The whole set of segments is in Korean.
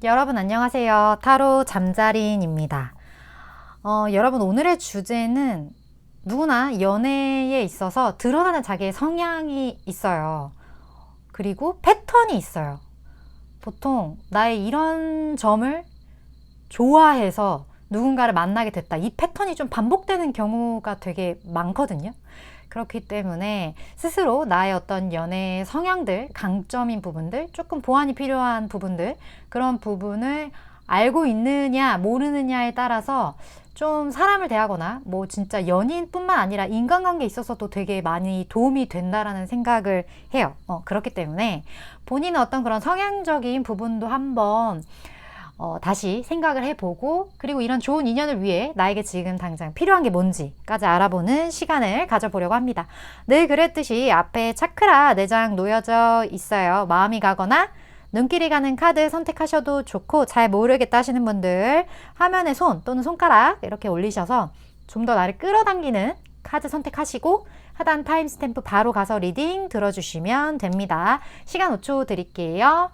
여러분 안녕하세요. 타로 잠자린입니다. 여러분 오늘의 주제는 누구나 연애에 있어서 드러나는 자기의 성향이 있어요. 그리고 패턴이 있어요. 보통 나의 이런 점을 좋아해서 누군가를 만나게 됐다. 이 패턴이 좀 반복되는 경우가 되게 많거든요. 그렇기 때문에 스스로 나의 어떤 연애의 성향들, 강점인 부분들, 조금 보완이 필요한 부분들, 그런 부분을 알고 있느냐 모르느냐에 따라서 좀 사람을 대하거나 뭐 진짜 연인뿐만 아니라 인간관계에 있어서도 되게 많이 도움이 된다라는 생각을 해요. 그렇기 때문에 본인의 어떤 그런 성향적인 부분도 한번 다시 생각을 해보고, 그리고 이런 좋은 인연을 위해 나에게 지금 당장 필요한 게 뭔지까지 알아보는 시간을 가져보려고 합니다. 늘 그랬듯이 앞에 차크라 4장 놓여져 있어요. 마음이 가거나 눈길이 가는 카드 선택하셔도 좋고, 잘 모르겠다 하시는 분들 화면에 손 또는 손가락 이렇게 올리셔서 좀 더 나를 끌어당기는 카드 선택하시고 하단 타임스탬프 바로 가서 리딩 들어주시면 됩니다. 시간 5초 드릴게요.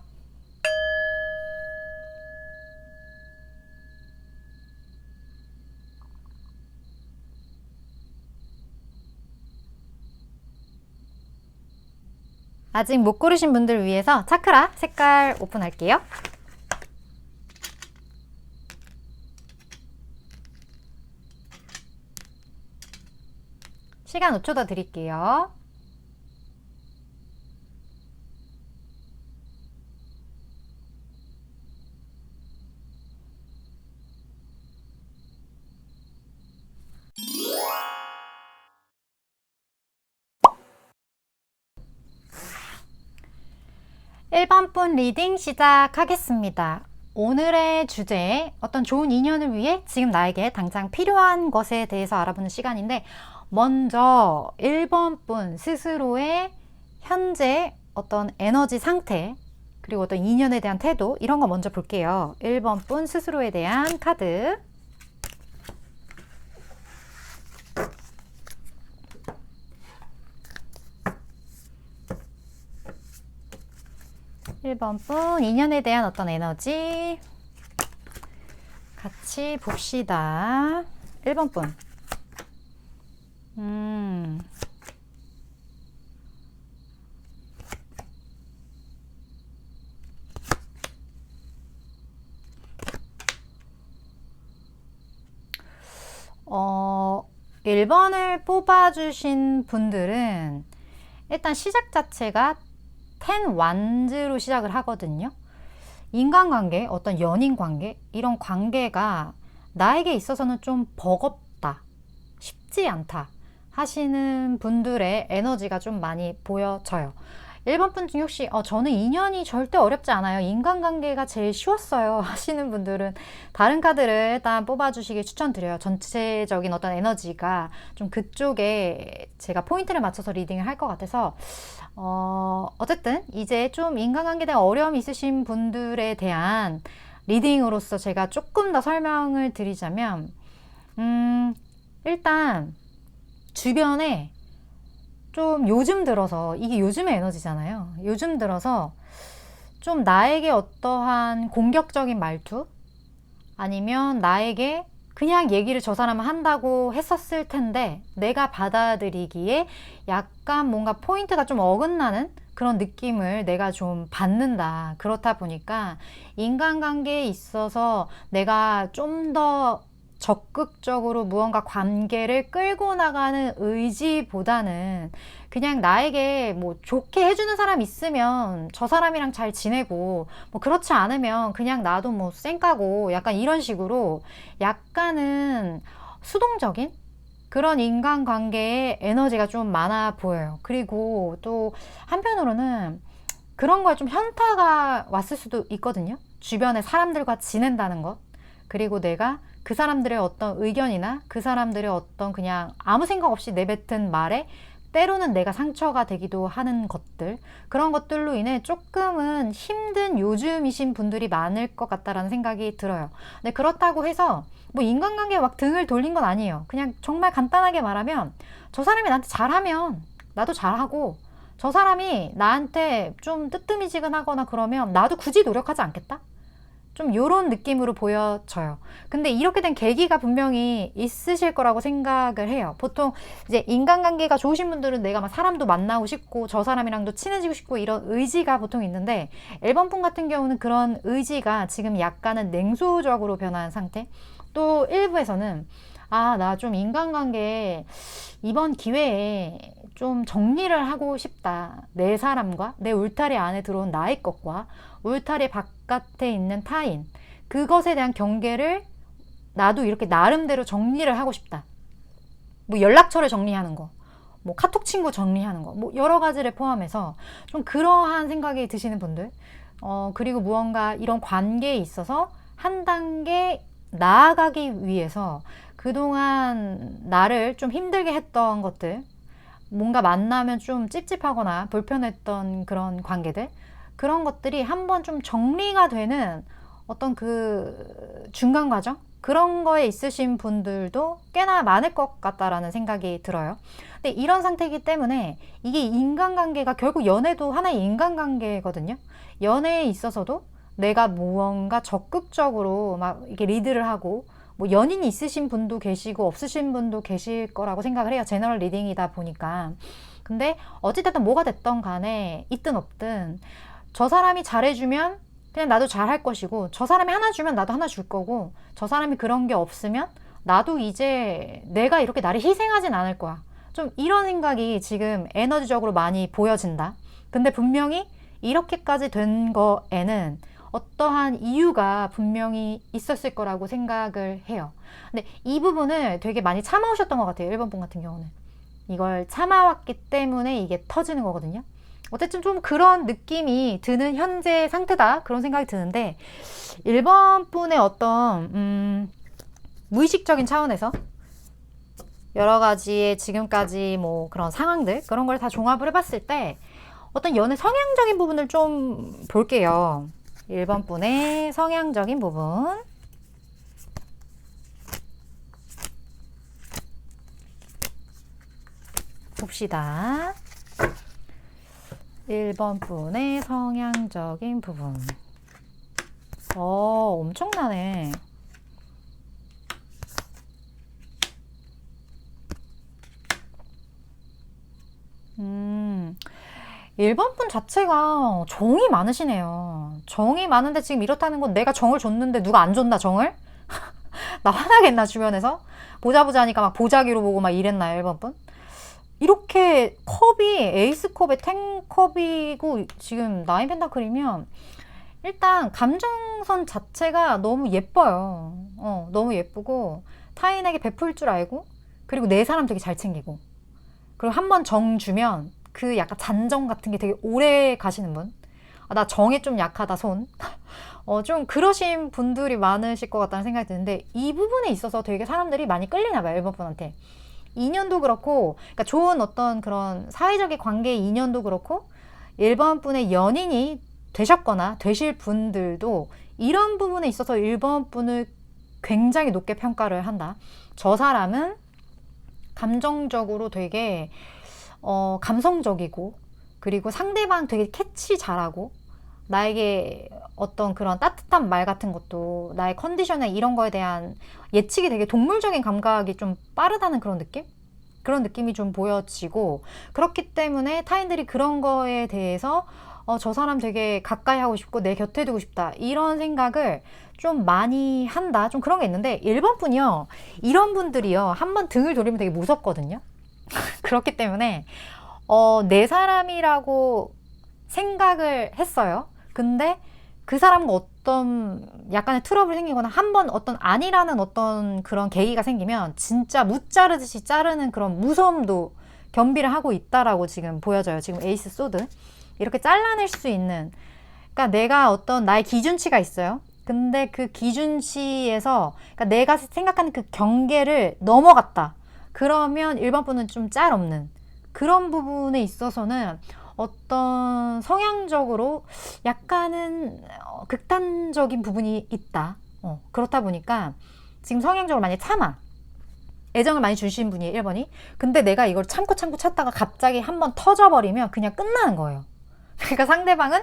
아직 못 고르신 분들 위해서 차크라 색깔 오픈할게요. 시간 5초 더 드릴게요. (1번) 분 리딩 시작하겠습니다. 오늘의 주제, 어떤 좋은 인연을 위해 지금 나에게 당장 필요한 것에 대해서 알아보는 시간인데, 먼저 1번 분 스스로의 현재 어떤 에너지 상태, 그리고 어떤 인연에 대한 태도, 이런 거 먼저 볼게요. 1번 분 스스로에 대한 카드. (1번) 분 인연에 대한 어떤 에너지 같이 봅시다. (1번) 분 어, 1번을 뽑아주신 분들은 일단 시작 자체가 10 완즈로 시작을 하거든요. 인간관계, 어떤 연인관계, 이런 관계가 나에게 있어서는 좀 버겁다, 쉽지 않다 하시는 분들의 에너지가 좀 많이 보여져요. 1번 분 중 혹시 저는 인연이 절대 어렵지 않아요, 인간관계가 제일 쉬웠어요 하시는 분들은 다른 카드를 일단 뽑아주시길 추천드려요. 전체적인 어떤 에너지가 좀 그쪽에 제가 포인트를 맞춰서 리딩을 할 것 같아서 어쨌든 이제 좀 인간관계에 대한 어려움이 있으신 분들에 대한 리딩으로서 제가 조금 더 설명을 드리자면, 일단 주변에 좀 요즘 들어서, 이게 요즘의 에너지잖아요. 요즘 들어서 좀 나에게 어떠한 공격적인 말투, 아니면 나에게 그냥 얘기를 저 사람은 한다고 했었을 텐데 내가 받아들이기에 약간 뭔가 포인트가 좀 어긋나는 그런 느낌을 내가 좀 받는다. 그렇다 보니까 인간관계에 있어서 내가 좀 더 적극적으로 무언가 관계를 끌고 나가는 의지보다는 그냥 나에게 뭐 좋게 해주는 사람 있으면 저 사람이랑 잘 지내고, 뭐 그렇지 않으면 그냥 나도 뭐 쌩까고, 약간 이런 식으로 약간은 수동적인 그런 인간관계에 에너지가 좀 많아 보여요. 그리고 또 한편으로는 그런 거에 좀 현타가 왔을 수도 있거든요. 주변에 사람들과 지낸다는 것, 그리고 내가 그 사람들의 어떤 의견이나 그 사람들의 어떤 그냥 아무 생각 없이 내뱉은 말에 때로는 내가 상처가 되기도 하는 것들, 그런 것들로 인해 조금은 힘든 요즘이신 분들이 많을 것 같다라는 생각이 들어요. 근데 그렇다고 해서 뭐 인간관계에 막 등을 돌린 건 아니에요. 그냥 정말 간단하게 말하면, 저 사람이 나한테 잘하면 나도 잘하고, 저 사람이 나한테 좀 뜨뜨미지근하거나 그러면 나도 굳이 노력하지 않겠다? 좀 요런 느낌으로 보여져요. 근데 이렇게 된 계기가 분명히 있으실 거라고 생각을 해요. 보통 이제 인간관계가 좋으신 분들은 내가 막 사람도 만나고 싶고 저 사람이랑도 친해지고 싶고 이런 의지가 보통 있는데, L번분 같은 경우는 그런 의지가 지금 약간은 냉소적으로 변한 상태. 또 일부에서는 나 좀 인간관계에 이번 기회에 좀 정리를 하고 싶다. 내 사람과 내 울타리 안에 들어온 나의 것과 울타리 바깥에 있는 타인, 그것에 대한 경계를 나도 이렇게 나름대로 정리를 하고 싶다. 뭐 연락처를 정리하는 거, 뭐 카톡 친구 정리하는 거, 뭐 여러 가지를 포함해서 좀 그러한 생각이 드시는 분들, 그리고 무언가 이런 관계에 있어서 한 단계 나아가기 위해서 그동안 나를 좀 힘들게 했던 것들, 뭔가 만나면 좀 찝찝하거나 불편했던 그런 관계들, 그런 것들이 한번 좀 정리가 되는 어떤 그 중간 과정? 그런 거에 있으신 분들도 꽤나 많을 것 같다라는 생각이 들어요. 근데 이런 상태이기 때문에 이게 인간관계가 결국 연애도 하나의 인간관계거든요. 연애에 있어서도 내가 무언가 적극적으로 막 이렇게 리드를 하고, 뭐 연인이 있으신 분도 계시고 없으신 분도 계실 거라고 생각을 해요. 제너럴 리딩이다 보니까. 근데 어찌됐든 뭐가 됐던 간에 있든 없든 저 사람이 잘해주면 그냥 나도 잘할 것이고, 저 사람이 하나 주면 나도 하나 줄 거고, 저 사람이 그런 게 없으면 나도 이제 내가 이렇게 나를 희생하진 않을 거야. 좀 이런 생각이 지금 에너지적으로 많이 보여진다. 근데 분명히 이렇게까지 된 거에는 어떠한 이유가 분명히 있었을 거라고 생각을 해요. 근데 이 부분을 되게 많이 참아오셨던 것 같아요. 1번 분 같은 경우는. 이걸 참아왔기 때문에 이게 터지는 거거든요. 어쨌든 좀 그런 느낌이 드는 현재 상태다, 그런 생각이 드는데, 1번 분의 어떤 무의식적인 차원에서 여러 가지의 지금까지 뭐 그런 상황들, 그런 걸 다 종합을 해봤을 때 어떤 연애 성향적인 부분을 좀 볼게요. 1번 분의 성향적인 부분 봅시다. 1번 분의 성향적인 부분. 엄청나네. 1번 분 자체가 정이 많으시네요. 정이 많은데 지금 이렇다는 건 내가 정을 줬는데 누가 안 줬나, 정을? 나 화나겠나, 주변에서? 보자 하니까 막 보자기로 보고 막 이랬나요, 1번 분? 이렇게 컵이 에이스컵에 10컵이고 지금 9 펜타클이면 일단 감정선 자체가 너무 예뻐요. 너무 예쁘고 타인에게 베풀 줄 알고, 그리고 내 사람 되게 잘 챙기고, 그리고 한번 정 주면 그 약간 잔정 같은 게 되게 오래 가시는 분. 나 정에 좀 약하다, 손. 좀 그러신 분들이 많으실 것 같다는 생각이 드는데, 이 부분에 있어서 되게 사람들이 많이 끌리나 봐요, 1번 분한테. 인연도 그렇고, 그러니까 좋은 어떤 그런 사회적인 관계의 인연도 그렇고, 1번 분의 연인이 되셨거나 되실 분들도 이런 부분에 있어서 1번 분을 굉장히 높게 평가를 한다. 저 사람은 감정적으로 되게 감성적이고, 그리고 상대방 되게 캐치 잘하고, 나에게 어떤 그런 따뜻한 말 같은 것도, 나의 컨디션에 이런 거에 대한 예측이 되게 동물적인 감각이 좀 빠르다는 그런 느낌? 그런 느낌이 좀 보여지고, 그렇기 때문에 타인들이 그런 거에 대해서 저 사람 되게 가까이 하고 싶고 내 곁에 두고 싶다, 이런 생각을 좀 많이 한다, 좀 그런 게 있는데, 1번 분이요, 이런 분들이요, 한번 등을 돌리면 되게 무섭거든요. 그렇기 때문에 내 사람이라고 생각을 했어요. 근데 그 사람과 어떤 약간의 트러블이 생기거나 한번 어떤 아니라는 어떤 그런 계기가 생기면 진짜 무자르듯이 자르는 그런 무서움도 겸비를 하고 있다라고 지금 보여져요. 지금 에이스 소드. 이렇게 잘라낼 수 있는, 그러니까 내가 어떤 나의 기준치가 있어요. 근데 그 기준치에서, 그러니까 내가 생각하는 그 경계를 넘어갔다. 그러면 1번 분은 좀 짤 없는 그런 부분에 있어서는 어떤 성향적으로 약간은 극단적인 부분이 있다. 그렇다 보니까 지금 성향적으로 많이 참아. 애정을 많이 주신 분이에요, 1번이. 근데 내가 이걸 참고 참다가 갑자기 한번 터져버리면 그냥 끝나는 거예요. 그러니까 상대방은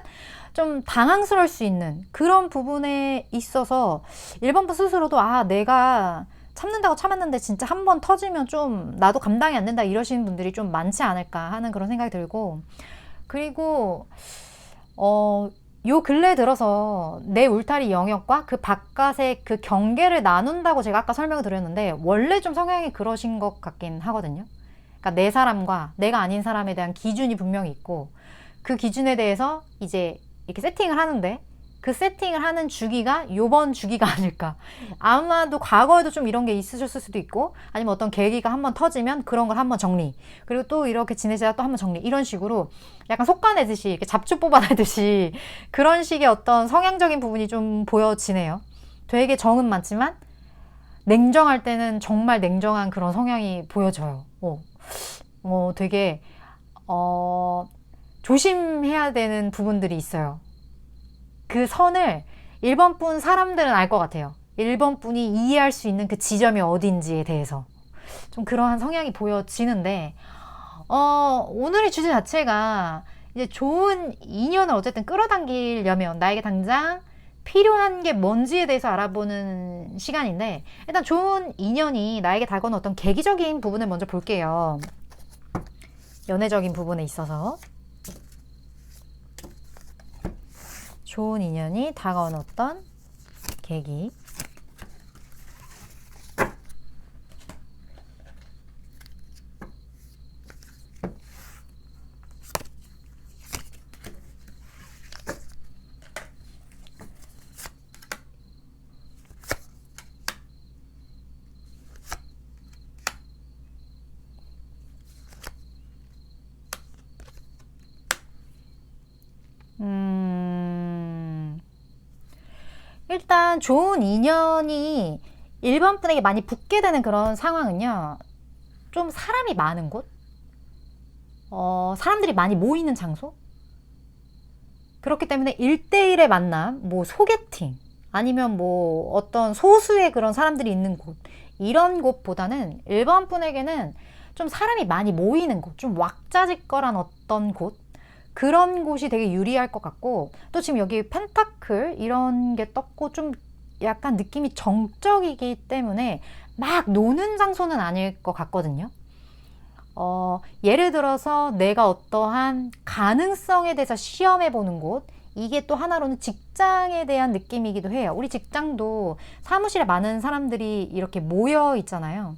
좀 당황스러울 수 있는 그런 부분에 있어서 1번분 스스로도 아, 내가 참는다고 참았는데 진짜 한 번 터지면 좀 나도 감당이 안 된다 이러시는 분들이 좀 많지 않을까 하는 그런 생각이 들고, 그리고 요 근래 들어서 내 울타리 영역과 그 바깥의 그 경계를 나눈다고 제가 아까 설명을 드렸는데, 원래 좀 성향이 그러신 것 같긴 하거든요. 그러니까 내 사람과 내가 아닌 사람에 대한 기준이 분명히 있고, 그 기준에 대해서 이제 이렇게 세팅을 하는데, 그 세팅을 하는 주기가 요번 주기가 아닐까. 아마도 과거에도 좀 이런 게 있으셨을 수도 있고, 아니면 어떤 계기가 한번 터지면 그런 걸 한번 정리, 그리고 또 이렇게 지내시다가 또 한번 정리, 이런 식으로 약간 솎아내듯이 이렇게 잡초 뽑아내듯이 그런 식의 어떤 성향적인 부분이 좀 보여지네요. 되게 정은 많지만 냉정할 때는 정말 냉정한 그런 성향이 보여져요. 되게 조심해야 되는 부분들이 있어요. 그 선을 1번분 사람들은 알 것 같아요. 1번분이 이해할 수 있는 그 지점이 어딘지에 대해서 좀 그러한 성향이 보여지는데, 오늘의 주제 자체가 이제 좋은 인연을 어쨌든 끌어당기려면 나에게 당장 필요한 게 뭔지에 대해서 알아보는 시간인데, 일단 좋은 인연이 나에게 다가오는 어떤 계기적인 부분을 먼저 볼게요. 연애적인 부분에 있어서 좋은 인연이 다가오는 어떤 계기. 일단 좋은 인연이 1번 분에게 많이 붙게 되는 그런 상황은요, 좀 사람이 많은 곳, 사람들이 많이 모이는 장소, 그렇기 때문에 1대1의 만남, 뭐 소개팅, 아니면 뭐 어떤 소수의 그런 사람들이 있는 곳, 이런 곳보다는 1번 분에게는 좀 사람이 많이 모이는 곳, 좀 왁자지껄한 어떤 곳, 그런 곳이 되게 유리할 것 같고, 또 지금 여기 펜타클 이런 게 떴고 좀 약간 느낌이 정적이기 때문에 막 노는 장소는 아닐 것 같거든요. 예를 들어서 내가 어떠한 가능성에 대해서 시험해 보는 곳, 이게 또 하나로는 직장에 대한 느낌이기도 해요. 우리 직장도 사무실에 많은 사람들이 이렇게 모여 있잖아요.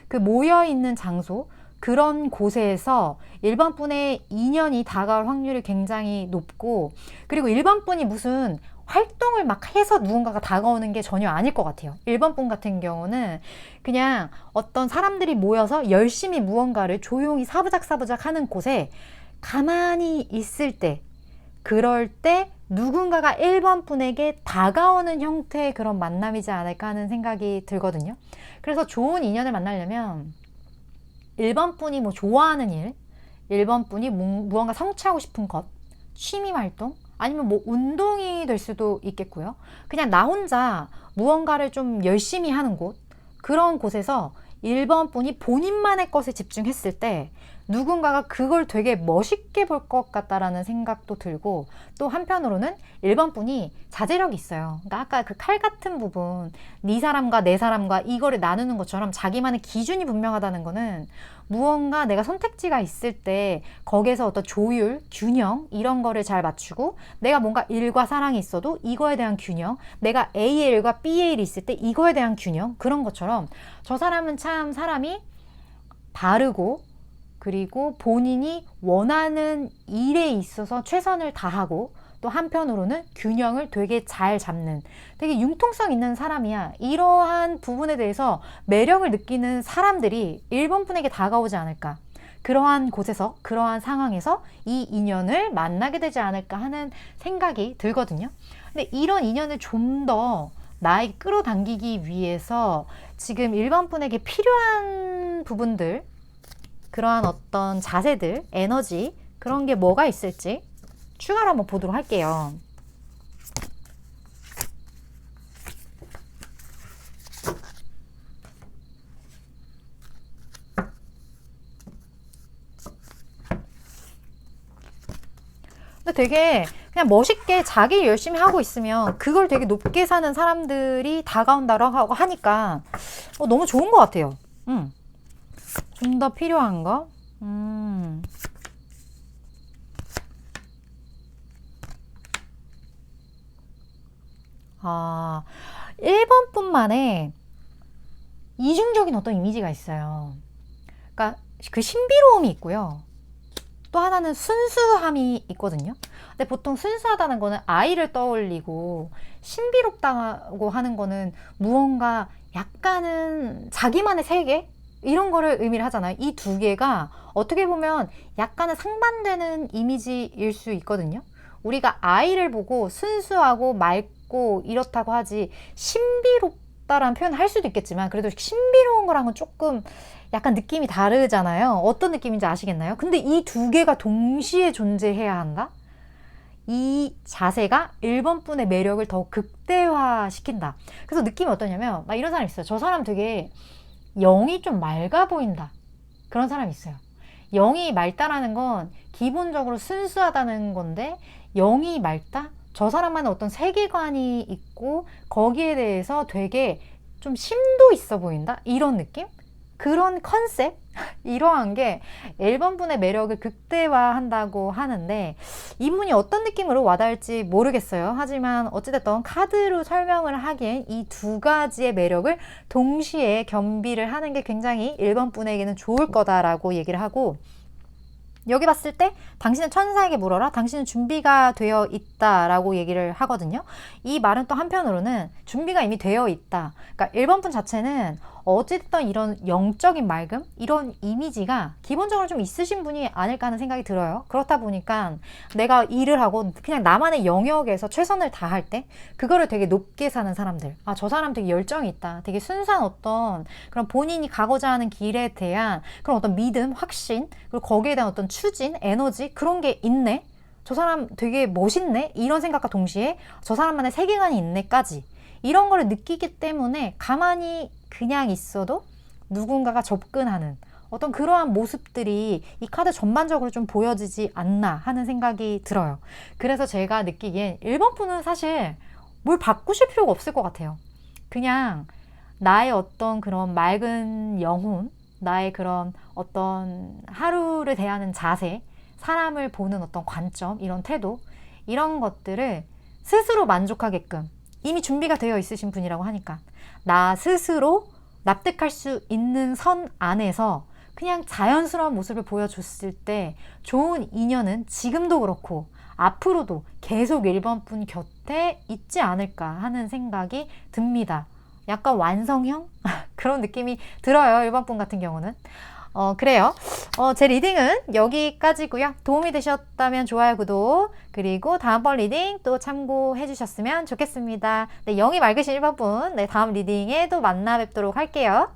그 모여 있는 장소, 그런 곳에서 일반 분의 인연이 다가올 확률이 굉장히 높고, 그리고 일반 분이 무슨 활동을 막 해서 누군가가 다가오는 게 전혀 아닐 것 같아요. 일반 분 같은 경우는 그냥 어떤 사람들이 모여서 열심히 무언가를 조용히 사부작사부작 하는 곳에 가만히 있을 때, 그럴 때 누군가가 1번 분에게 다가오는 형태의 그런 만남이지 않을까 하는 생각이 들거든요. 그래서 좋은 인연을 만나려면 1번 분이 뭐 좋아하는 일, 1번 분이 무언가 성취하고 싶은 것, 취미 활동, 아니면 뭐 운동이 될 수도 있겠고요. 그냥 나 혼자 무언가를 좀 열심히 하는 곳, 그런 곳에서 1번 분이 본인만의 것에 집중했을 때 누군가가 그걸 되게 멋있게 볼 것 같다라는 생각도 들고, 또 한편으로는 1번 분이 자제력이 있어요. 그러니까 아까 그 칼 같은 부분, 네 사람과 내 사람과 이거를 나누는 것처럼 자기만의 기준이 분명하다는 거는, 무언가 내가 선택지가 있을 때 거기에서 어떤 조율, 균형, 이런 거를 잘 맞추고, 내가 뭔가 일과 사랑이 있어도 이거에 대한 균형, 내가 A의 일과 B의 일이 있을 때 이거에 대한 균형, 그런 것처럼 저 사람은 참 사람이 바르고, 그리고 본인이 원하는 일에 있어서 최선을 다하고, 또 한편으로는 균형을 되게 잘 잡는 되게 융통성 있는 사람이야. 이러한 부분에 대해서 매력을 느끼는 사람들이 1번 분에게 다가오지 않을까. 그러한 곳에서, 그러한 상황에서 이 인연을 만나게 되지 않을까 하는 생각이 들거든요. 근데 이런 인연을 좀 더 나에게 끌어당기기 위해서 지금 1번 분에게 필요한 부분들, 그러한 어떤 자세들, 에너지, 그런 게 뭐가 있을지 추가로 한번 보도록 할게요. 근데 되게 그냥 멋있게 자기 일 열심히 하고 있으면 그걸 되게 높게 사는 사람들이 다가온다고 하니까 너무 좋은 것 같아요. 좀 더 필요한 거? 아, 1번뿐만의 이중적인 어떤 이미지가 있어요. 그러니까 그 신비로움이 있고요. 또 하나는 순수함이 있거든요. 근데 보통 순수하다는 거는 아이를 떠올리고 신비롭다고 하는 거는 무언가 약간은 자기만의 세계? 이런 거를 의미를 하잖아요. 이 두 개가 어떻게 보면 약간은 상반되는 이미지일 수 있거든요. 우리가 아이를 보고 순수하고 맑고 이렇다고 하지 신비롭다라는 표현을 할 수도 있겠지만 그래도 신비로운 거랑은 조금 약간 느낌이 다르잖아요. 어떤 느낌인지 아시겠나요? 근데 이 두 개가 동시에 존재해야 한다? 이 자세가 1번분의 매력을 더 극대화시킨다. 그래서 느낌이 어떠냐면 막 이런 사람 있어요. 저 사람 되게 영이 좀 맑아 보인다. 그런 사람이 있어요. 영이 맑다라는 건 기본적으로 순수하다는 건데 영이 맑다? 저 사람만의 어떤 세계관이 있고 거기에 대해서 되게 좀 심도 있어 보인다? 이런 느낌? 그런 컨셉? 이러한 게 1번분의 매력을 극대화한다고 하는데 이분이 어떤 느낌으로 와닿을지 모르겠어요. 하지만 어찌됐든 카드로 설명을 하기엔 이 두 가지의 매력을 동시에 겸비를 하는 게 굉장히 1번분에게는 좋을 거다라고 얘기를 하고 여기 봤을 때 당신은 천사에게 물어라. 당신은 준비가 되어 있다라고 얘기를 하거든요. 이 말은 또 한편으로는 준비가 이미 되어 있다. 그러니까 1번분 자체는 어쨌든 이런 영적인 맑음? 이런 이미지가 기본적으로 좀 있으신 분이 아닐까 하는 생각이 들어요. 그렇다 보니까 내가 일을 하고 그냥 나만의 영역에서 최선을 다할 때 그거를 되게 높게 사는 사람들. 아, 저 사람 되게 열정이 있다. 되게 순수한 어떤 그런 본인이 가고자 하는 길에 대한 그런 어떤 믿음, 확신, 그리고 거기에 대한 어떤 추진, 에너지 그런 게 있네. 저 사람 되게 멋있네. 이런 생각과 동시에 저 사람만의 세계관이 있네까지. 이런 거를 느끼기 때문에 가만히 그냥 있어도 누군가가 접근하는 어떤 그러한 모습들이 이 카드 전반적으로 좀 보여지지 않나 하는 생각이 들어요. 그래서 제가 느끼기엔 1번 분은 사실 뭘 바꾸실 필요가 없을 것 같아요. 그냥 나의 어떤 그런 맑은 영혼, 나의 그런 어떤 하루를 대하는 자세, 사람을 보는 어떤 관점, 이런 태도, 이런 것들을 스스로 만족하게끔 이미 준비가 되어 있으신 분이라고 하니까 나 스스로 납득할 수 있는 선 안에서 그냥 자연스러운 모습을 보여줬을 때 좋은 인연은 지금도 그렇고 앞으로도 계속 1번 분 곁에 있지 않을까 하는 생각이 듭니다. 약간 완성형? 그런 느낌이 들어요. 1번 분 같은 경우는. 그래요. 제 리딩은 여기까지고요. 도움이 되셨다면 좋아요, 구독, 그리고 다음번 리딩 또 참고해 주셨으면 좋겠습니다. 네, 영이 맑으신 1번 분, 네, 다음 리딩에 또 만나 뵙도록 할게요.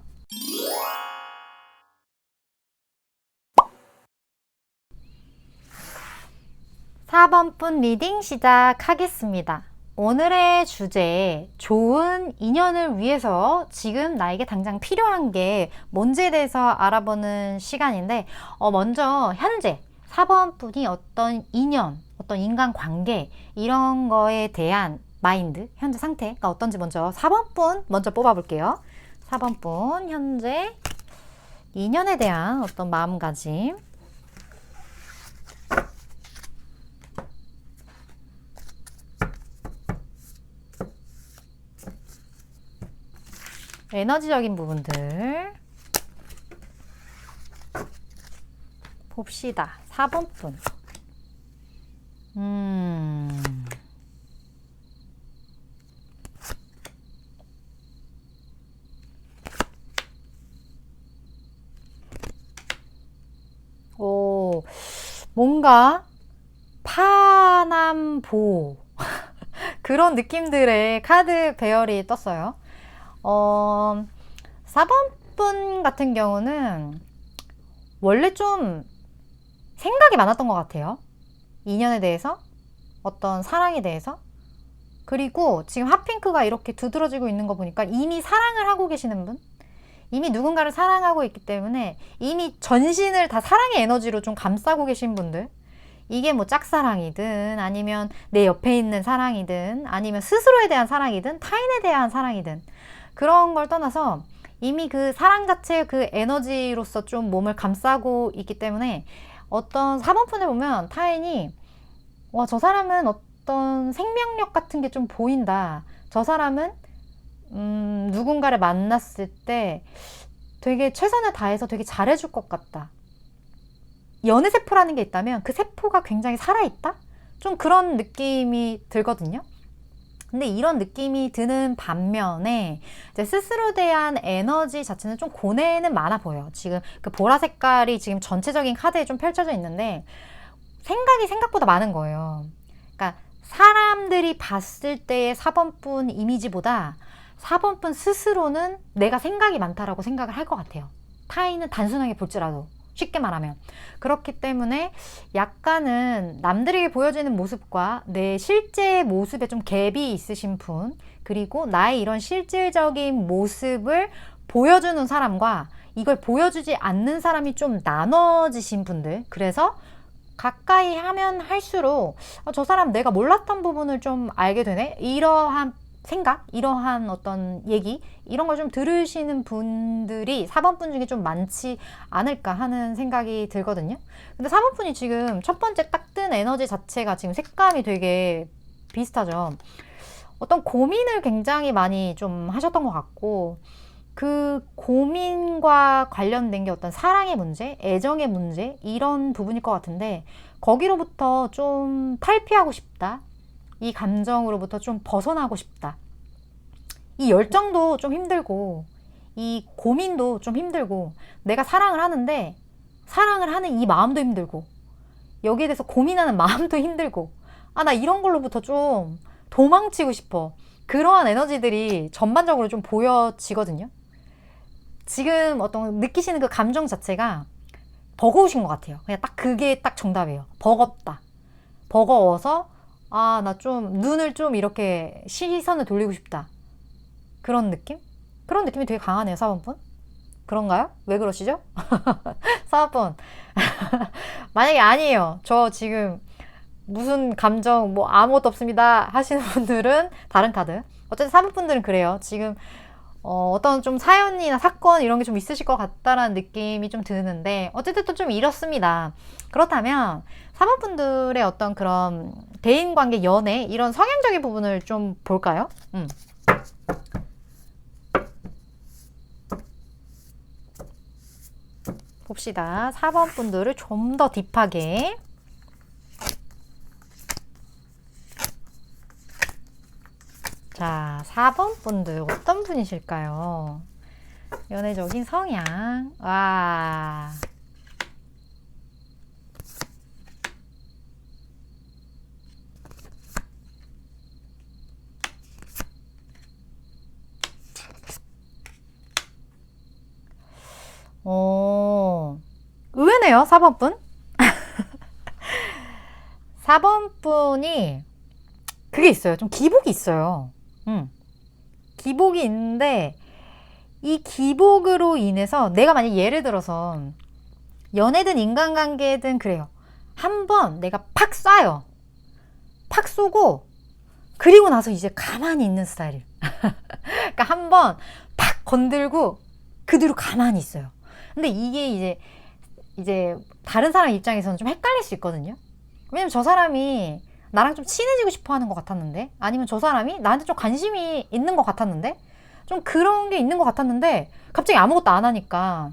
(4번) 분 리딩 시작하겠습니다. 오늘의 주제, 좋은 인연을 위해서 지금 나에게 당장 필요한 게 뭔지에 대해서 알아보는 시간인데 먼저 현재 4번 분이 어떤 인연, 어떤 인간관계 이런 거에 대한 마인드, 현재 상태가 어떤지 먼저 4번 분 먼저 뽑아볼게요. 4번 분 현재 인연에 대한 어떤 마음가짐, 에너지적인 부분들 봅시다. 4번 분. 오, 뭔가 파남보 그런 느낌들의 카드 배열이 떴어요. 4번 분 같은 경우는 원래 좀 생각이 많았던 것 같아요. 인연에 대해서, 어떤 사랑에 대해서. 그리고 지금 핫핑크가 이렇게 두드러지고 있는 거 보니까 이미 사랑을 하고 계시는 분, 이미 누군가를 사랑하고 있기 때문에 이미 전신을 다 사랑의 에너지로 좀 감싸고 계신 분들, 이게 뭐 짝사랑이든 아니면 내 옆에 있는 사랑이든 아니면 스스로에 대한 사랑이든 타인에 대한 사랑이든 그런 걸 떠나서 이미 그 사랑 자체의 그 에너지로서 좀 몸을 감싸고 있기 때문에 어떤 4번분을 보면 타인이 저 사람은 어떤 생명력 같은 게 좀 보인다. 저 사람은 누군가를 만났을 때 되게 최선을 다해서 되게 잘해줄 것 같다. 연애세포라는 게 있다면 그 세포가 굉장히 살아있다? 좀 그런 느낌이 들거든요. 근데 이런 느낌이 드는 반면에 이제 스스로 대한 에너지 자체는 좀 고뇌는 많아 보여요. 지금 그 보라 색깔이 지금 전체적인 카드에 좀 펼쳐져 있는데 생각이 생각보다 많은 거예요. 그러니까 사람들이 봤을 때의 4번분 이미지보다 4번분 스스로는 내가 생각이 많다라고 생각을 할 것 같아요. 타인은 단순하게 볼지라도. 쉽게 말하면. 그렇기 때문에 약간은 남들에게 보여지는 모습과 내 실제 모습에 좀 갭이 있으신 분, 그리고 나의 이런 실질적인 모습을 보여주는 사람과 이걸 보여주지 않는 사람이 좀 나눠지신 분들. 그래서 가까이 하면 할수록 저 사람 내가 몰랐던 부분을 좀 알게 되네? 이러한 생각, 이러한 어떤 얘기 이런 걸 좀 들으시는 분들이 4번분 중에 좀 많지 않을까 하는 생각이 들거든요. 근데 4번분이 지금 첫 번째 딱 뜬 에너지 자체가 지금 색감이 되게 비슷하죠. 어떤 고민을 굉장히 많이 좀 하셨던 것 같고 그 고민과 관련된 게 어떤 사랑의 문제, 애정의 문제 이런 부분일 것 같은데 거기로부터 좀 탈피하고 싶다. 이 감정으로부터 좀 벗어나고 싶다. 이 열정도 좀 힘들고 이 고민도 좀 힘들고 내가 사랑을 하는데 사랑을 하는 이 마음도 힘들고 여기에 대해서 고민하는 마음도 힘들고 나 이런 걸로부터 좀 도망치고 싶어. 그러한 에너지들이 전반적으로 좀 보여지거든요. 지금 어떤 느끼시는 그 감정 자체가 버거우신 것 같아요. 그냥 딱 그게 딱 정답이에요. 버겁다. 버거워서 나 좀 눈을 좀 이렇게 시선을 돌리고 싶다. 그런 느낌? 그런 느낌이 되게 강하네요, 4번분. 그런가요? 왜 그러시죠? 4번분. 만약에 아니에요. 저 지금 무슨 감정 뭐 아무것도 없습니다 하시는 분들은 다른 카드. 어쨌든 4번분들은 그래요. 지금 어떤 좀 사연이나 사건 이런 게 좀 있으실 것 같다라는 느낌이 좀 드는데 어쨌든 또 좀 이렇습니다. 그렇다면 4번분들의 어떤 그런 대인관계, 연애 이런 성향적인 부분을 좀 볼까요? 봅시다. 4번분들을 좀 더 딥하게. 자, 4번분들 어떤 분이실까요? 연애적인 성향. 와. 의외네요, 4번분. 4번분이 그게 있어요. 좀 기복이 있어요. 기복이 있는데 이 기복으로 인해서 내가 만약 예를 들어서 연애든 인간관계든 그래요. 한번 내가 팍 쏴요. 팍 쏘고 그리고 나서 이제 가만히 있는 스타일이에요. 그러니까 한번 팍 건들고 그 뒤로 가만히 있어요. 근데 이게 이제 다른 사람 입장에서는 좀 헷갈릴 수 있거든요. 왜냐면 저 사람이 나랑 좀 친해지고 싶어 하는 것 같았는데 아니면 저 사람이 나한테 좀 관심이 있는 것 같았는데 좀 그런 게 있는 것 같았는데 갑자기 아무것도 안 하니까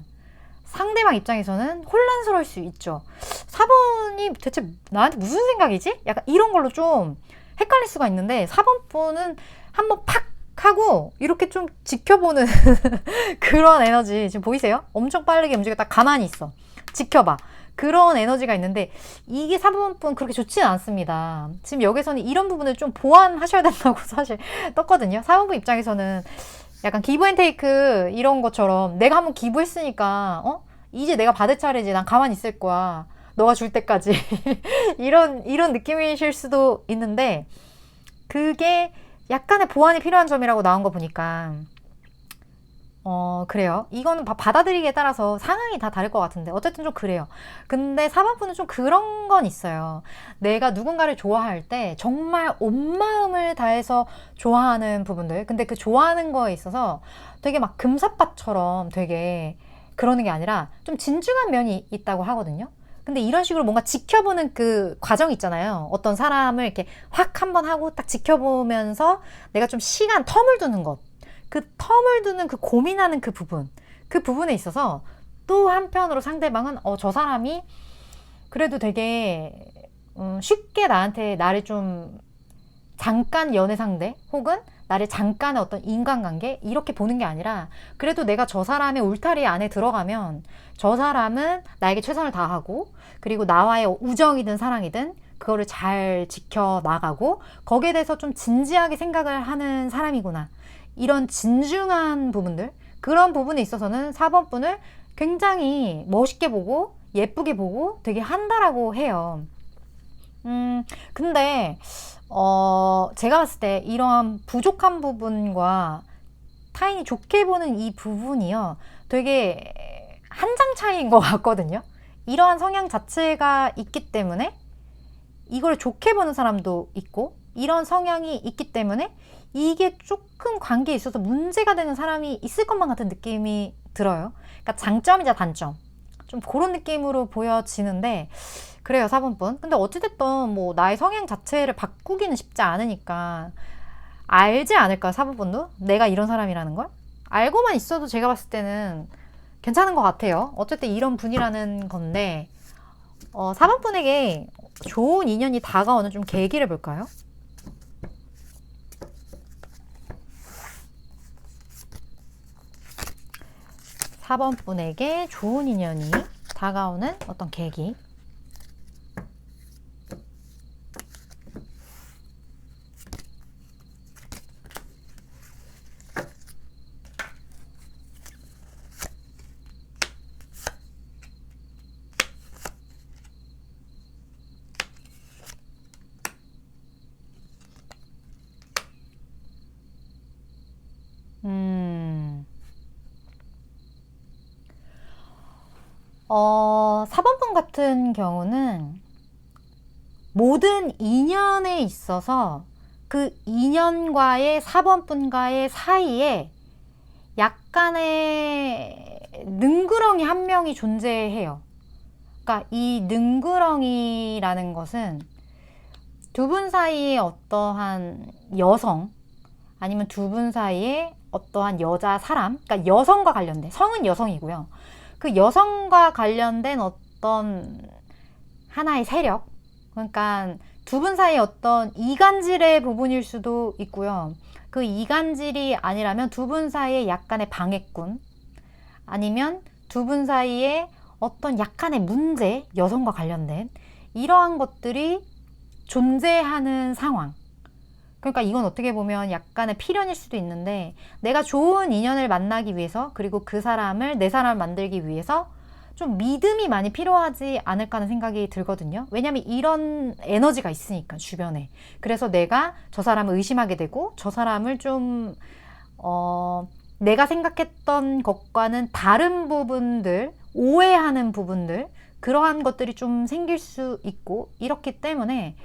상대방 입장에서는 혼란스러울 수 있죠. 4번이 대체 나한테 무슨 생각이지? 약간 이런 걸로 좀 헷갈릴 수가 있는데 4번분은 한번 팍 하고 이렇게 좀 지켜보는 그런 에너지 지금 보이세요? 엄청 빠르게 움직여 딱 가만히 있어. 지켜봐. 그런 에너지가 있는데 이게 4번분 그렇게 좋지는 않습니다. 지금 여기서는 이런 부분을 좀 보완하셔야 된다고 사실 떴거든요. 4번분 입장에서는 약간 기브 앤 테이크 이런 것처럼 내가 한번 기부했으니까 이제 내가 받을 차례지. 난 가만히 있을 거야. 너가 줄 때까지. 이런 느낌이실 수도 있는데 그게 약간의 보완이 필요한 점이라고 나온 거 보니까 그래요. 이거는 받아들이기에 따라서 상황이 다 다를 것 같은데 어쨌든 좀 그래요. 근데 4번분은 좀 그런 건 있어요. 내가 누군가를 좋아할 때 정말 온 마음을 다해서 좋아하는 부분들. 근데 그 좋아하는 거에 있어서 되게 막 금사빠처럼 되게 그러는 게 아니라 좀 진중한 면이 있다고 하거든요. 근데 이런 식으로 뭔가 지켜보는 그 과정 있잖아요. 어떤 사람을 이렇게 확 한번 하고 딱 지켜보면서 내가 좀 시간, 텀을 두는 것. 그 텀을 두는 그 고민하는 그 부분. 그 부분에 있어서 또 한편으로 상대방은 저 사람이 그래도 되게 쉽게 나를 좀 잠깐 연애 상대 혹은 나를 잠깐의 어떤 인간관계 이렇게 보는 게 아니라 그래도 내가 저 사람의 울타리 안에 들어가면 저 사람은 나에게 최선을 다하고 그리고 나와의 우정이든 사랑이든 그거를 잘 지켜나가고 거기에 대해서 좀 진지하게 생각을 하는 사람이구나. 이런 진중한 부분들 그런 부분에 있어서는 4번 분을 굉장히 멋있게 보고 예쁘게 보고 되게 한다라고 해요. 근데 제가 봤을 때 이러한 부족한 부분과 타인이 좋게 보는 이 부분이요. 되게 한 장 차이인 것 같거든요. 이러한 성향 자체가 있기 때문에 이걸 좋게 보는 사람도 있고 이런 성향이 있기 때문에 이게 조금 관계에 있어서 문제가 되는 사람이 있을 것만 같은 느낌이 들어요. 그러니까 장점이자 단점. 좀 그런 느낌으로 보여지는데 그래요 4번분. 근데 어찌됐든 뭐 나의 성향 자체를 바꾸기는 쉽지 않으니까 알지 않을까요 4번분도? 내가 이런 사람이라는 걸? 알고만 있어도 제가 봤을 때는 괜찮은 것 같아요. 어쨌든 이런 분이라는 건데 4번분에게 좋은 인연이 다가오는 좀 계기를 볼까요? 4번분에게 좋은 인연이 다가오는 어떤 계기. 음, 4번분 같은 경우는 모든 인연에 있어서 그 인연과의 4번분과의 사이에 약간의 능구렁이 한 명이 존재해요. 그러니까 이 능구렁이라는 것은 두 분 사이에 어떠한 여성 아니면 두 분 사이에 어떠한 여자 사람, 그러니까 여성과 관련된, 성은 여성이고요. 그 여성과 관련된 어떤 하나의 세력, 그러니까 두 분 사이에 어떤 이간질의 부분일 수도 있고요. 그 이간질이 아니라면 두 분 사이에 약간의 방해꾼, 아니면 두 분 사이에 어떤 약간의 문제, 여성과 관련된 이러한 것들이 존재하는 상황. 그러니까 이건 어떻게 보면 약간의 필연일 수도 있는데 내가 좋은 인연을 만나기 위해서 그리고 그 사람을 내 사람을 만들기 위해서 좀 믿음이 많이 필요하지 않을까 하는 생각이 들거든요. 왜냐면 이런 에너지가 있으니까 주변에. 그래서 내가 저 사람을 의심하게 되고 저 사람을 좀 내가 생각했던 것과는 다른 부분들, 오해하는 부분들 그러한 것들이 좀 생길 수 있고 이렇기 때문에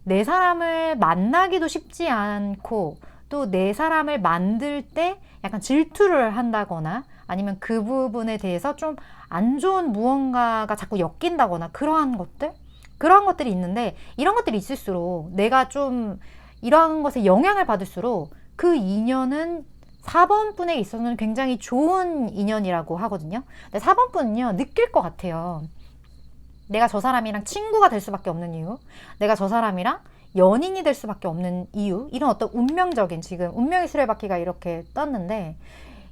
내 사람을 만나기도 쉽지 않고 또 내 사람을 만들 때 약간 질투를 한다거나 아니면 그 부분에 대해서 좀 안 좋은 무언가가 자꾸 엮인다거나 그러한 것들이 있는데 이런 것들이 있을수록 내가 좀 이러한 것에 영향을 받을수록 그 인연은 4번 분에 있어서는 굉장히 좋은 인연이라고 하거든요. 근데 4번 분은요 느낄 것 같아요. 내가 저 사람이랑 친구가 될 수밖에 없는 이유, 내가 저 사람이랑 연인이 될 수밖에 없는 이유, 이런 어떤 운명적인 지금 운명의 수레바퀴가 이렇게 떴는데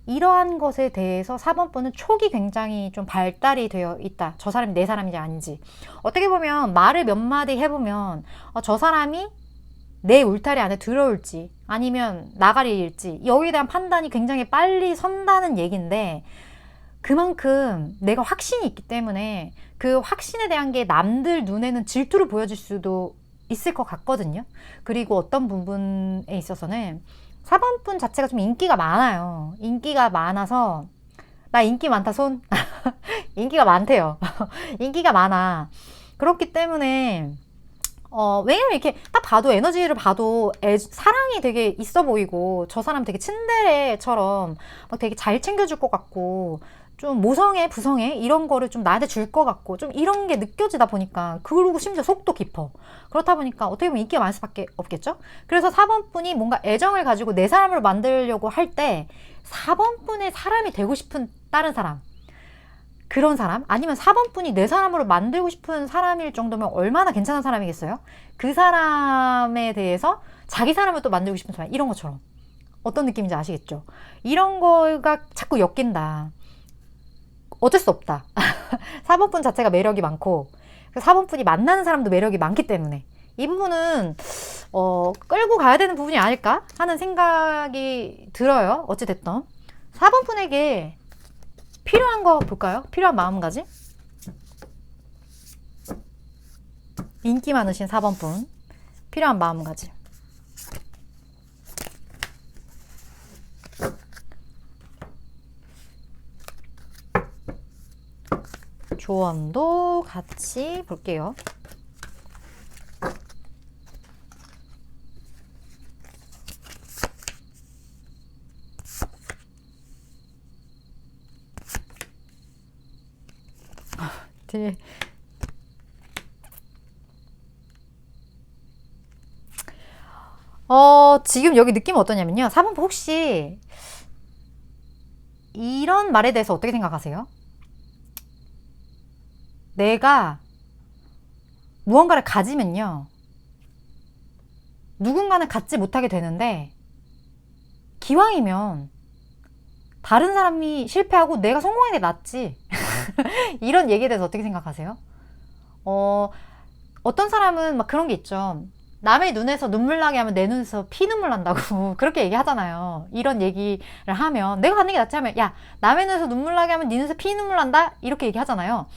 이러한 것에 대해서 4번분은 촉이 굉장히 좀 발달이 되어 있다. 저 사람이 내 사람인지 아닌지. 어떻게 보면 말을 몇 마디 해보면 저 사람이 내 울타리 안에 들어올지 아니면 나가리일지 여기에 대한 판단이 굉장히 빨리 선다는 얘기인데 그만큼 내가 확신이 있기 때문에 그 확신에 대한 게 남들 눈에는 질투로 보여질 수도 있을 것 같거든요. 그리고 어떤 부분에 있어서는 4번 분 자체가 좀 인기가 많아요. 인기가 많아서, 나 인기 많다, 손. 인기가 많대요. 인기가 많아. 그렇기 때문에, 왜냐면 이렇게 딱 봐도 에너지를 봐도 사랑이 되게 있어 보이고, 저 사람 되게 츤데레처럼 막 되게 잘 챙겨줄 것 같고, 좀 모성애, 부성애 이런 거를 좀 나한테 줄 것 같고 좀 이런 게 느껴지다 보니까, 그리고 심지어 속도 깊어. 그렇다 보니까 어떻게 보면 인기가 많을 수밖에 없겠죠. 그래서 4번 분이 뭔가 애정을 가지고 내 사람을 만들려고 할 때 4번 분의 사람이 되고 싶은 다른 사람, 그런 사람, 아니면 4번 분이 내 사람으로 만들고 싶은 사람일 정도면 얼마나 괜찮은 사람이겠어요. 그 사람에 대해서 자기 사람을 또 만들고 싶은 사람, 이런 것처럼. 어떤 느낌인지 아시겠죠? 이런 거가 자꾸 엮인다. 어쩔 수 없다. 4번 분 자체가 매력이 많고 4번 분이 만나는 사람도 매력이 많기 때문에 이 부분은 끌고 가야 되는 부분이 아닐까 하는 생각이 들어요. 어찌됐든 4번 분에게 필요한 거 볼까요? 필요한 마음가짐? 인기 많으신 4번 분 필요한 마음가짐. 조언도 같이 볼게요. 되게 지금 여기 느낌은 어떠냐면요. 4번부 혹시 이런 말에 대해서 어떻게 생각하세요? 내가 무언가를 가지면요. 누군가는 갖지 못하게 되는데 기왕이면 다른 사람이 실패하고 내가 성공하는 게 낫지. 이런 얘기에 대해서 어떻게 생각하세요? 어떤 사람은 막 그런 게 있죠. 남의 눈에서 눈물 나게 하면 내 눈에서 피눈물 난다고 그렇게 얘기하잖아요. 이런 얘기를 하면 내가 갖는 게 낫지 하면 야, 남의 눈에서 눈물 나게 하면 네 눈에서 피눈물 난다 이렇게 얘기하잖아요.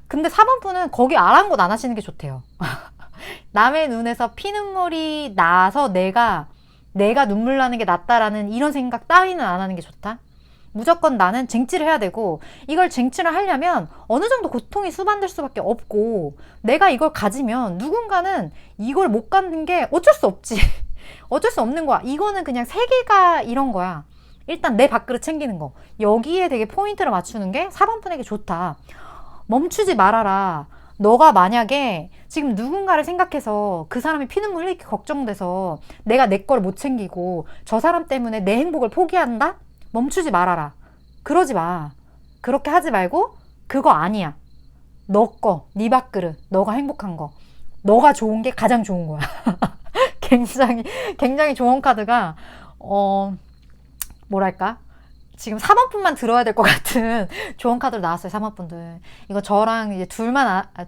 근데 4번 분은 거기 아랑곳 안 하시는 게 좋대요. 남의 눈에서 피눈물이 나서 내가 눈물 나는 게 낫다라는 이런 생각 따위는 안 하는 게 좋다. 무조건 나는 쟁취를 해야 되고, 이걸 쟁취를 하려면 어느 정도 고통이 수반될 수밖에 없고, 내가 이걸 가지면 누군가는 이걸 못 갖는 게 어쩔 수 없지. 어쩔 수 없는 거야. 이거는 그냥 세계가 이런 거야. 일단 내 밥그릇 챙기는 거. 여기에 되게 포인트를 맞추는 게 4번 분에게 좋다. 멈추지 말아라. 너가 만약에 지금 누군가를 생각해서 그 사람이 피눈물 흘리기 걱정돼서 내가 내 거를 못 챙기고 저 사람 때문에 내 행복을 포기한다? 멈추지 말아라. 그러지 마. 그렇게 하지 말고 그거 아니야. 너 거, 네 밥그릇, 너가 행복한 거. 너가 좋은 게 가장 좋은 거야. 굉장히 좋은 카드가 뭐랄까? 지금 4번분만 들어야 될 것 같은 좋은 카드로 나왔어요. 3번분들. 이거 저랑 이제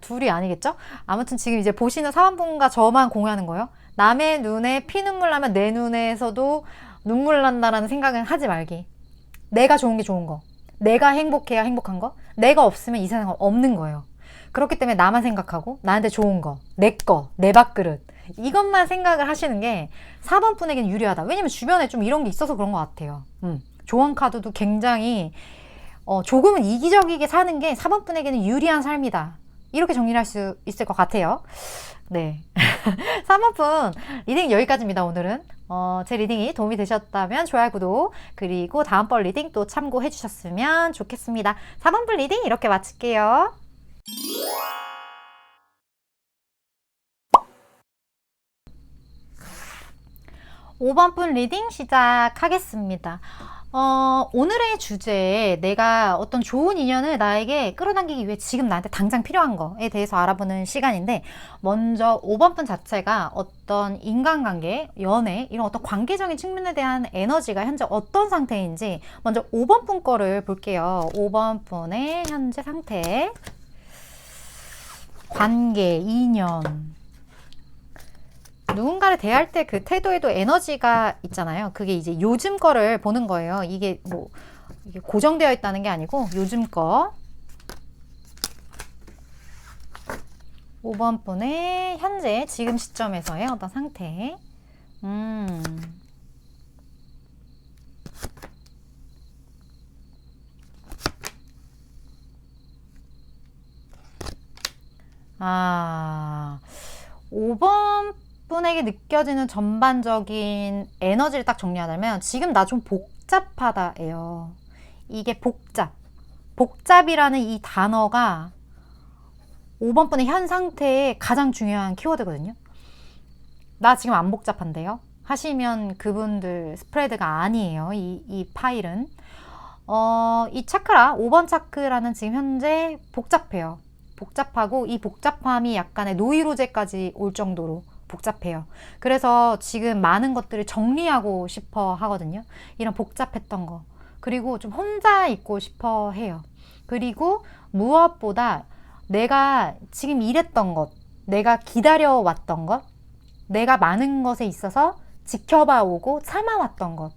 둘이 아니겠죠? 아무튼 지금 이제 보시는 4번분과 저만 공유하는 거예요. 남의 눈에 피눈물 나면 내 눈에서도 눈물 난다라는 생각은 하지 말기. 내가 좋은 게 좋은 거. 내가 행복해야 행복한 거. 내가 없으면 이 세상은 없는 거예요. 그렇기 때문에 나만 생각하고 나한테 좋은 거, 내 거, 내 밥그릇. 이것만 생각을 하시는 게 4번분에게는 유리하다. 왜냐면 주변에 좀 이런 게 있어서 그런 것 같아요. 조언 카드도 굉장히 조금은 이기적이게 사는 게 4번분에게는 유리한 삶이다. 이렇게 정리를 할 수 있을 것 같아요. 네. 3번분 리딩 여기까지입니다. 오늘은 제 리딩이 도움이 되셨다면 좋아요, 구독, 그리고 다음번 리딩 또 참고해 주셨으면 좋겠습니다. 4번분 리딩 이렇게 마칠게요. 5번분 리딩 시작하겠습니다. 오늘의 주제에 내가 어떤 좋은 인연을 나에게 끌어당기기 위해 지금 나한테 당장 필요한 거에 대해서 알아보는 시간인데, 먼저 5번분 자체가 어떤 인간관계, 연애, 이런 어떤 관계적인 측면에 대한 에너지가 현재 어떤 상태인지 먼저 5번분 거를 볼게요. 5번분의 현재 상태, 관계, 인연, 누군가를 대할 때 그 태도에도 에너지가 있잖아요. 그게 이제 요즘 거를 보는 거예요. 이게 뭐 이게 고정되어 있다는 게 아니고 요즘 거. 5번 분의 현재 지금 시점에서의 어떤 상태. 아, 5번 분에게 느껴지는 전반적인 에너지를 딱 정리하자면 지금 나 좀 복잡하다예요. 이게 복잡이라는 이 단어가 5번 분의 현 상태의 가장 중요한 키워드거든요. 나 지금 안 복잡한데요? 하시면 그분들 스프레드가 아니에요. 이 파일은. 이 차크라, 5번 차크라는 지금 현재 복잡해요. 복잡하고 이 복잡함이 약간의 노이로제까지 올 정도로 복잡해요. 그래서 지금 많은 것들을 정리하고 싶어 하거든요. 이런 복잡했던 거. 그리고 좀 혼자 있고 싶어 해요. 그리고 무엇보다 내가 지금 일했던 것, 내가 기다려왔던 것, 내가 많은 것에 있어서 지켜봐 오고 참아왔던 것,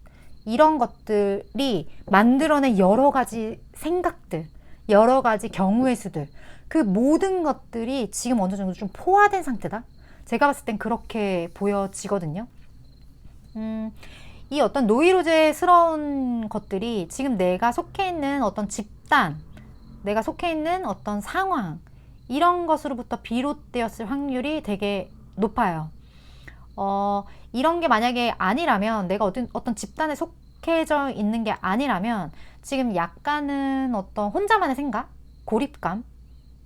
이런 것들이 만들어낸 여러 가지 생각들, 여러 가지 경우의 수들, 그 모든 것들이 지금 어느 정도 좀 포화된 상태다. 제가 봤을 땐 그렇게 보여지거든요. 이 어떤 노이로제스러운 것들이 지금 내가 속해 있는 어떤 집단, 내가 속해 있는 어떤 상황, 이런 것으로부터 비롯되었을 확률이 되게 높아요. 이런 게 만약에 아니라면, 내가 어떤 집단에 속해져 있는 게 아니라면 지금 약간은 어떤 혼자만의 생각, 고립감,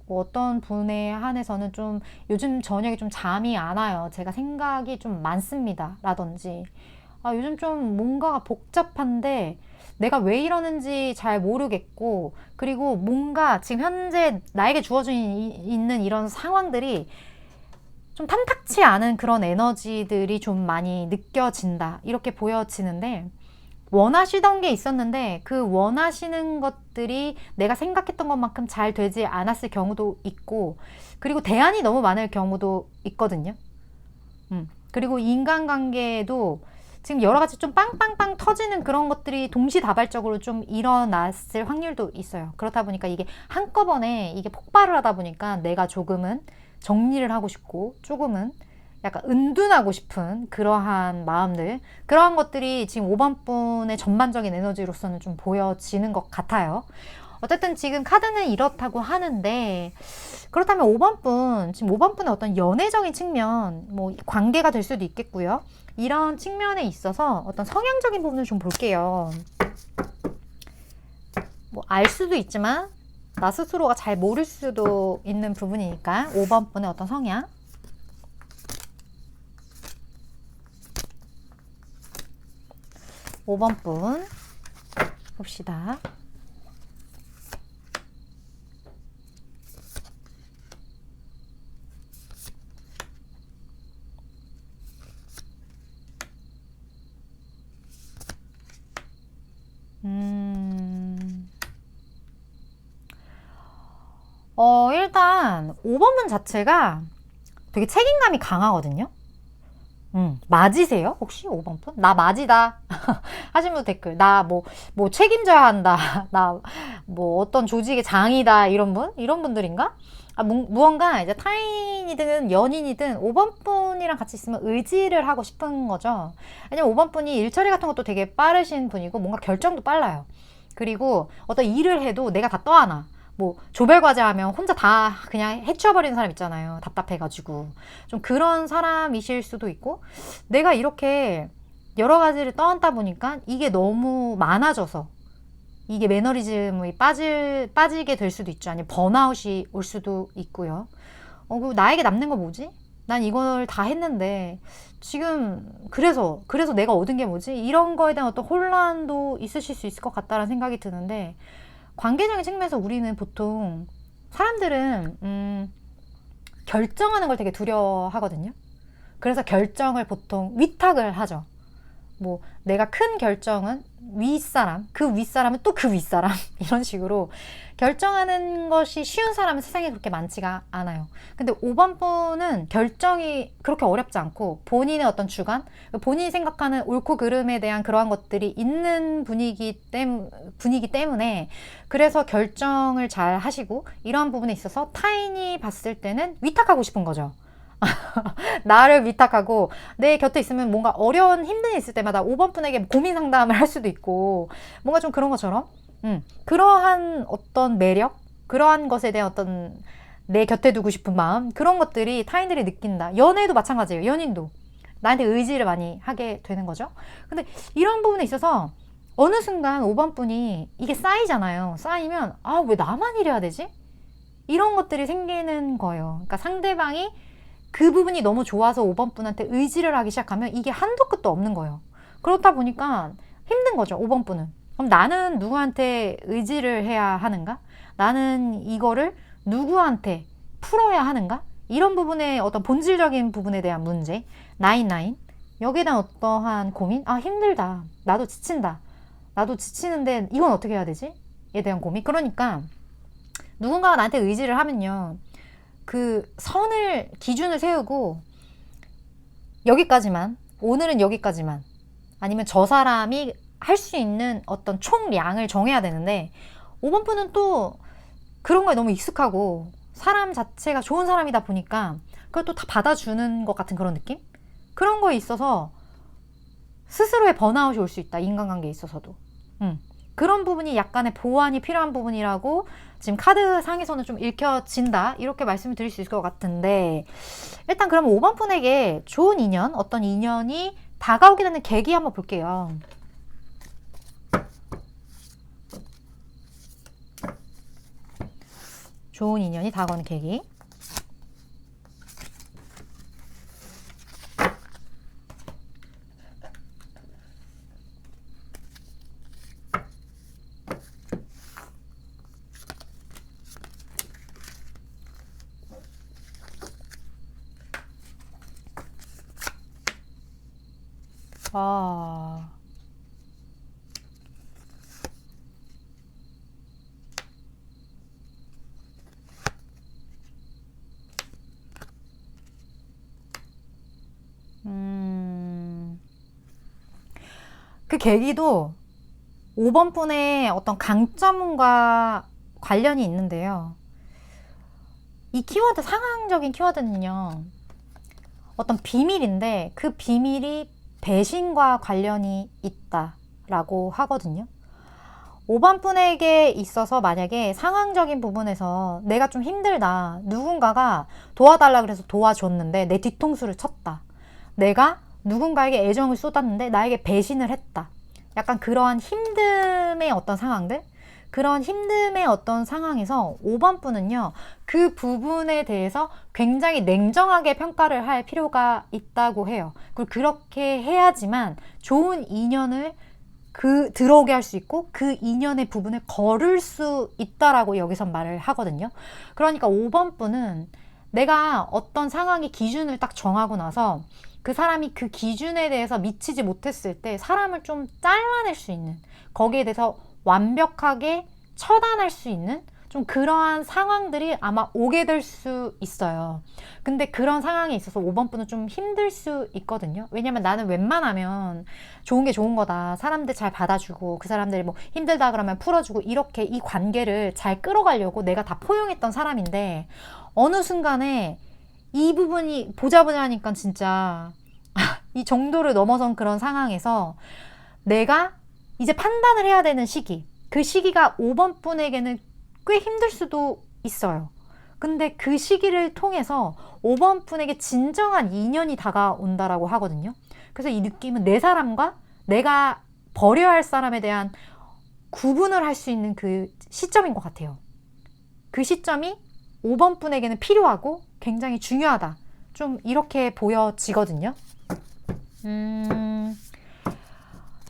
뭐 어떤 분에 한해서는 좀 요즘 저녁에 좀 잠이 안 와요. 제가 생각이 좀 많습니다. 라든지 요즘 좀 뭔가가 복잡한데 내가 왜 이러는지 잘 모르겠고, 그리고 뭔가 지금 현재 나에게 주어져 있는 이런 상황들이 좀 탐탁치 않은 그런 에너지들이 좀 많이 느껴진다. 이렇게 보여지는데, 원하시던 게 있었는데 그 원하시는 것들이 내가 생각했던 것만큼 잘 되지 않았을 경우도 있고, 그리고 대안이 너무 많을 경우도 있거든요. 그리고 인간관계에도 지금 여러 가지 좀 빵빵빵 터지는 그런 것들이 동시다발적으로 좀 일어났을 확률도 있어요. 그렇다 보니까 이게 한꺼번에 이게 폭발을 하다 보니까 내가 조금은 정리를 하고 싶고 조금은 약간 은둔하고 싶은 그러한 마음들, 그러한 것들이 지금 5번 분의 전반적인 에너지로서는 좀 보여지는 것 같아요. 어쨌든 지금 카드는 이렇다고 하는데, 그렇다면 5번 분, 지금 5번 분의 어떤 연애적인 측면, 뭐 관계가 될 수도 있겠고요. 이런 측면에 있어서 어떤 성향적인 부분을 좀 볼게요. 뭐 알 수도 있지만 나 스스로가 잘 모를 수도 있는 부분이니까 5번 분의 어떤 성향. 5번 분 봅시다. 일단 5번 분 자체가 되게 책임감이 강하거든요. 맞으세요? 혹시 5번 분? 나 맞이다. 하신 분 댓글. 나 뭐 책임져야 한다. 나 뭐 어떤 조직의 장이다. 이런 분? 이런 분들인가? 무언가 이제 타인이든 연인이든 5번 분이랑 같이 있으면 의지를 하고 싶은 거죠. 왜냐면 5번 분이 일처리 같은 것도 되게 빠르신 분이고 뭔가 결정도 빨라요. 그리고 어떤 일을 해도 내가 다 떠안아. 뭐 조별과제 하면 혼자 다 그냥 해치워버리는 사람 있잖아요. 답답해가지고. 좀 그런 사람이실 수도 있고, 내가 이렇게 여러 가지를 떠안다 보니까 이게 너무 많아져서 이게 매너리즘이 빠지게 될 수도 있죠. 아니면 번아웃이 올 수도 있고요. 그리고 나에게 남는 거 뭐지? 난 이걸 다 했는데 지금 그래서 내가 얻은 게 뭐지? 이런 거에 대한 어떤 혼란도 있으실 수 있을 것 같다는 생각이 드는데, 관계적인 측면에서 우리는 보통 사람들은 결정하는 걸 되게 두려워하거든요. 그래서 결정을 보통 위탁을 하죠. 뭐 내가 큰 결정은 윗사람, 그 윗사람은 또 그 윗사람 이런 식으로 결정하는 것이 쉬운 사람은 세상에 그렇게 많지가 않아요. 근데 5번 분은 결정이 그렇게 어렵지 않고 본인의 어떤 주관, 본인이 생각하는 옳고 그름에 대한 그러한 것들이 있는 분이기 때문에 그래서 결정을 잘 하시고, 이러한 부분에 있어서 타인이 봤을 때는 위탁하고 싶은 거죠. 나를 위탁하고 내 곁에 있으면 뭔가 어려운 힘든 일 있을 때마다 5번 분에게 고민 상담을 할 수도 있고, 뭔가 좀 그런 것처럼 그러한 어떤 매력, 그러한 것에 대한 어떤 내 곁에 두고 싶은 마음, 그런 것들이 타인들이 느낀다. 연애도 마찬가지예요. 연인도 나한테 의지를 많이 하게 되는 거죠. 근데 이런 부분에 있어서 어느 순간 5번 분이 이게 쌓이잖아요. 쌓이면 아, 왜 나만 이래야 되지? 이런 것들이 생기는 거예요. 그러니까 상대방이 그 부분이 너무 좋아서 5번 분한테 의지를 하기 시작하면 이게 한도 끝도 없는 거예요. 그렇다 보니까 힘든 거죠, 5번 분은. 그럼 나는 누구한테 의지를 해야 하는가? 나는 이거를 누구한테 풀어야 하는가? 이런 부분의 어떤 본질적인 부분에 대한 문제, 나인 여기에 대한 어떠한 고민? 아, 힘들다. 나도 지친다. 나도 지치는데 이건 어떻게 해야 되지? 에 대한 고민. 그러니까 누군가가 나한테 의지를 하면요, 그 선을, 기준을 세우고 여기까지만, 오늘은 여기까지만, 아니면 저 사람이 할 수 있는 어떤 총량을 정해야 되는데 5번 분은 또 그런 거에 너무 익숙하고 사람 자체가 좋은 사람이다 보니까 그걸 또 다 받아주는 것 같은 그런 느낌? 그런 거에 있어서 스스로의 번아웃이 올 수 있다. 인간관계에 있어서도. 그런 부분이 약간의 보완이 필요한 부분이라고 지금 카드 상에서는 좀 읽혀진다. 이렇게 말씀을 드릴 수 있을 것 같은데, 일단 그럼 5번 분에게 좋은 인연, 어떤 인연이 다가오게 되는 계기 한번 볼게요. 좋은 인연이 다가오는 계기. 아, 그 계기도 5번 분의 어떤 강점과 관련이 있는데요. 이 키워드, 상황적인 키워드는요, 어떤 비밀인데 그 비밀이 배신과 관련이 있다라고 하거든요. 5번 분에게 있어서 만약에 상황적인 부분에서 내가 좀 힘들다, 누군가가 도와달라 그래서 도와줬는데 내 뒤통수를 쳤다, 내가 누군가에게 애정을 쏟았는데 나에게 배신을 했다, 약간 그러한 힘듦의 어떤 상황들, 그런 힘듦의 어떤 상황에서 5번 분은요, 그 부분에 대해서 굉장히 냉정하게 평가를 할 필요가 있다고 해요. 그리고 그렇게 해야지만 좋은 인연을 들어오게 할 수 있고 그 인연의 부분을 걸을 수 있다라고 여기서 말을 하거든요. 그러니까 5번 분은 내가 어떤 상황의 기준을 딱 정하고 나서 그 사람이 그 기준에 대해서 미치지 못했을 때 사람을 좀 잘라낼 수 있는, 거기에 대해서 완벽하게 처단할 수 있는 좀 그러한 상황들이 아마 오게 될 수 있어요. 근데 그런 상황에 있어서 5번 분은 좀 힘들 수 있거든요. 왜냐면 나는 웬만하면 좋은 게 좋은 거다, 사람들 잘 받아주고 그 사람들이 뭐 힘들다 그러면 풀어주고 이렇게 이 관계를 잘 끌어가려고 내가 다 포용했던 사람인데, 어느 순간에 이 부분이 보자 하니까 진짜 이 정도를 넘어선 그런 상황에서 내가 이제 판단을 해야 되는 시기, 그 시기가 5번 분에게는 꽤 힘들 수도 있어요. 근데 그 시기를 통해서 5번 분에게 진정한 인연이 다가온다라고 하거든요. 그래서 이 느낌은 내 사람과 내가 버려야 할 사람에 대한 구분을 할 수 있는 그 시점인 것 같아요. 그 시점이 5번 분에게는 필요하고 굉장히 중요하다, 좀 이렇게 보여지거든요.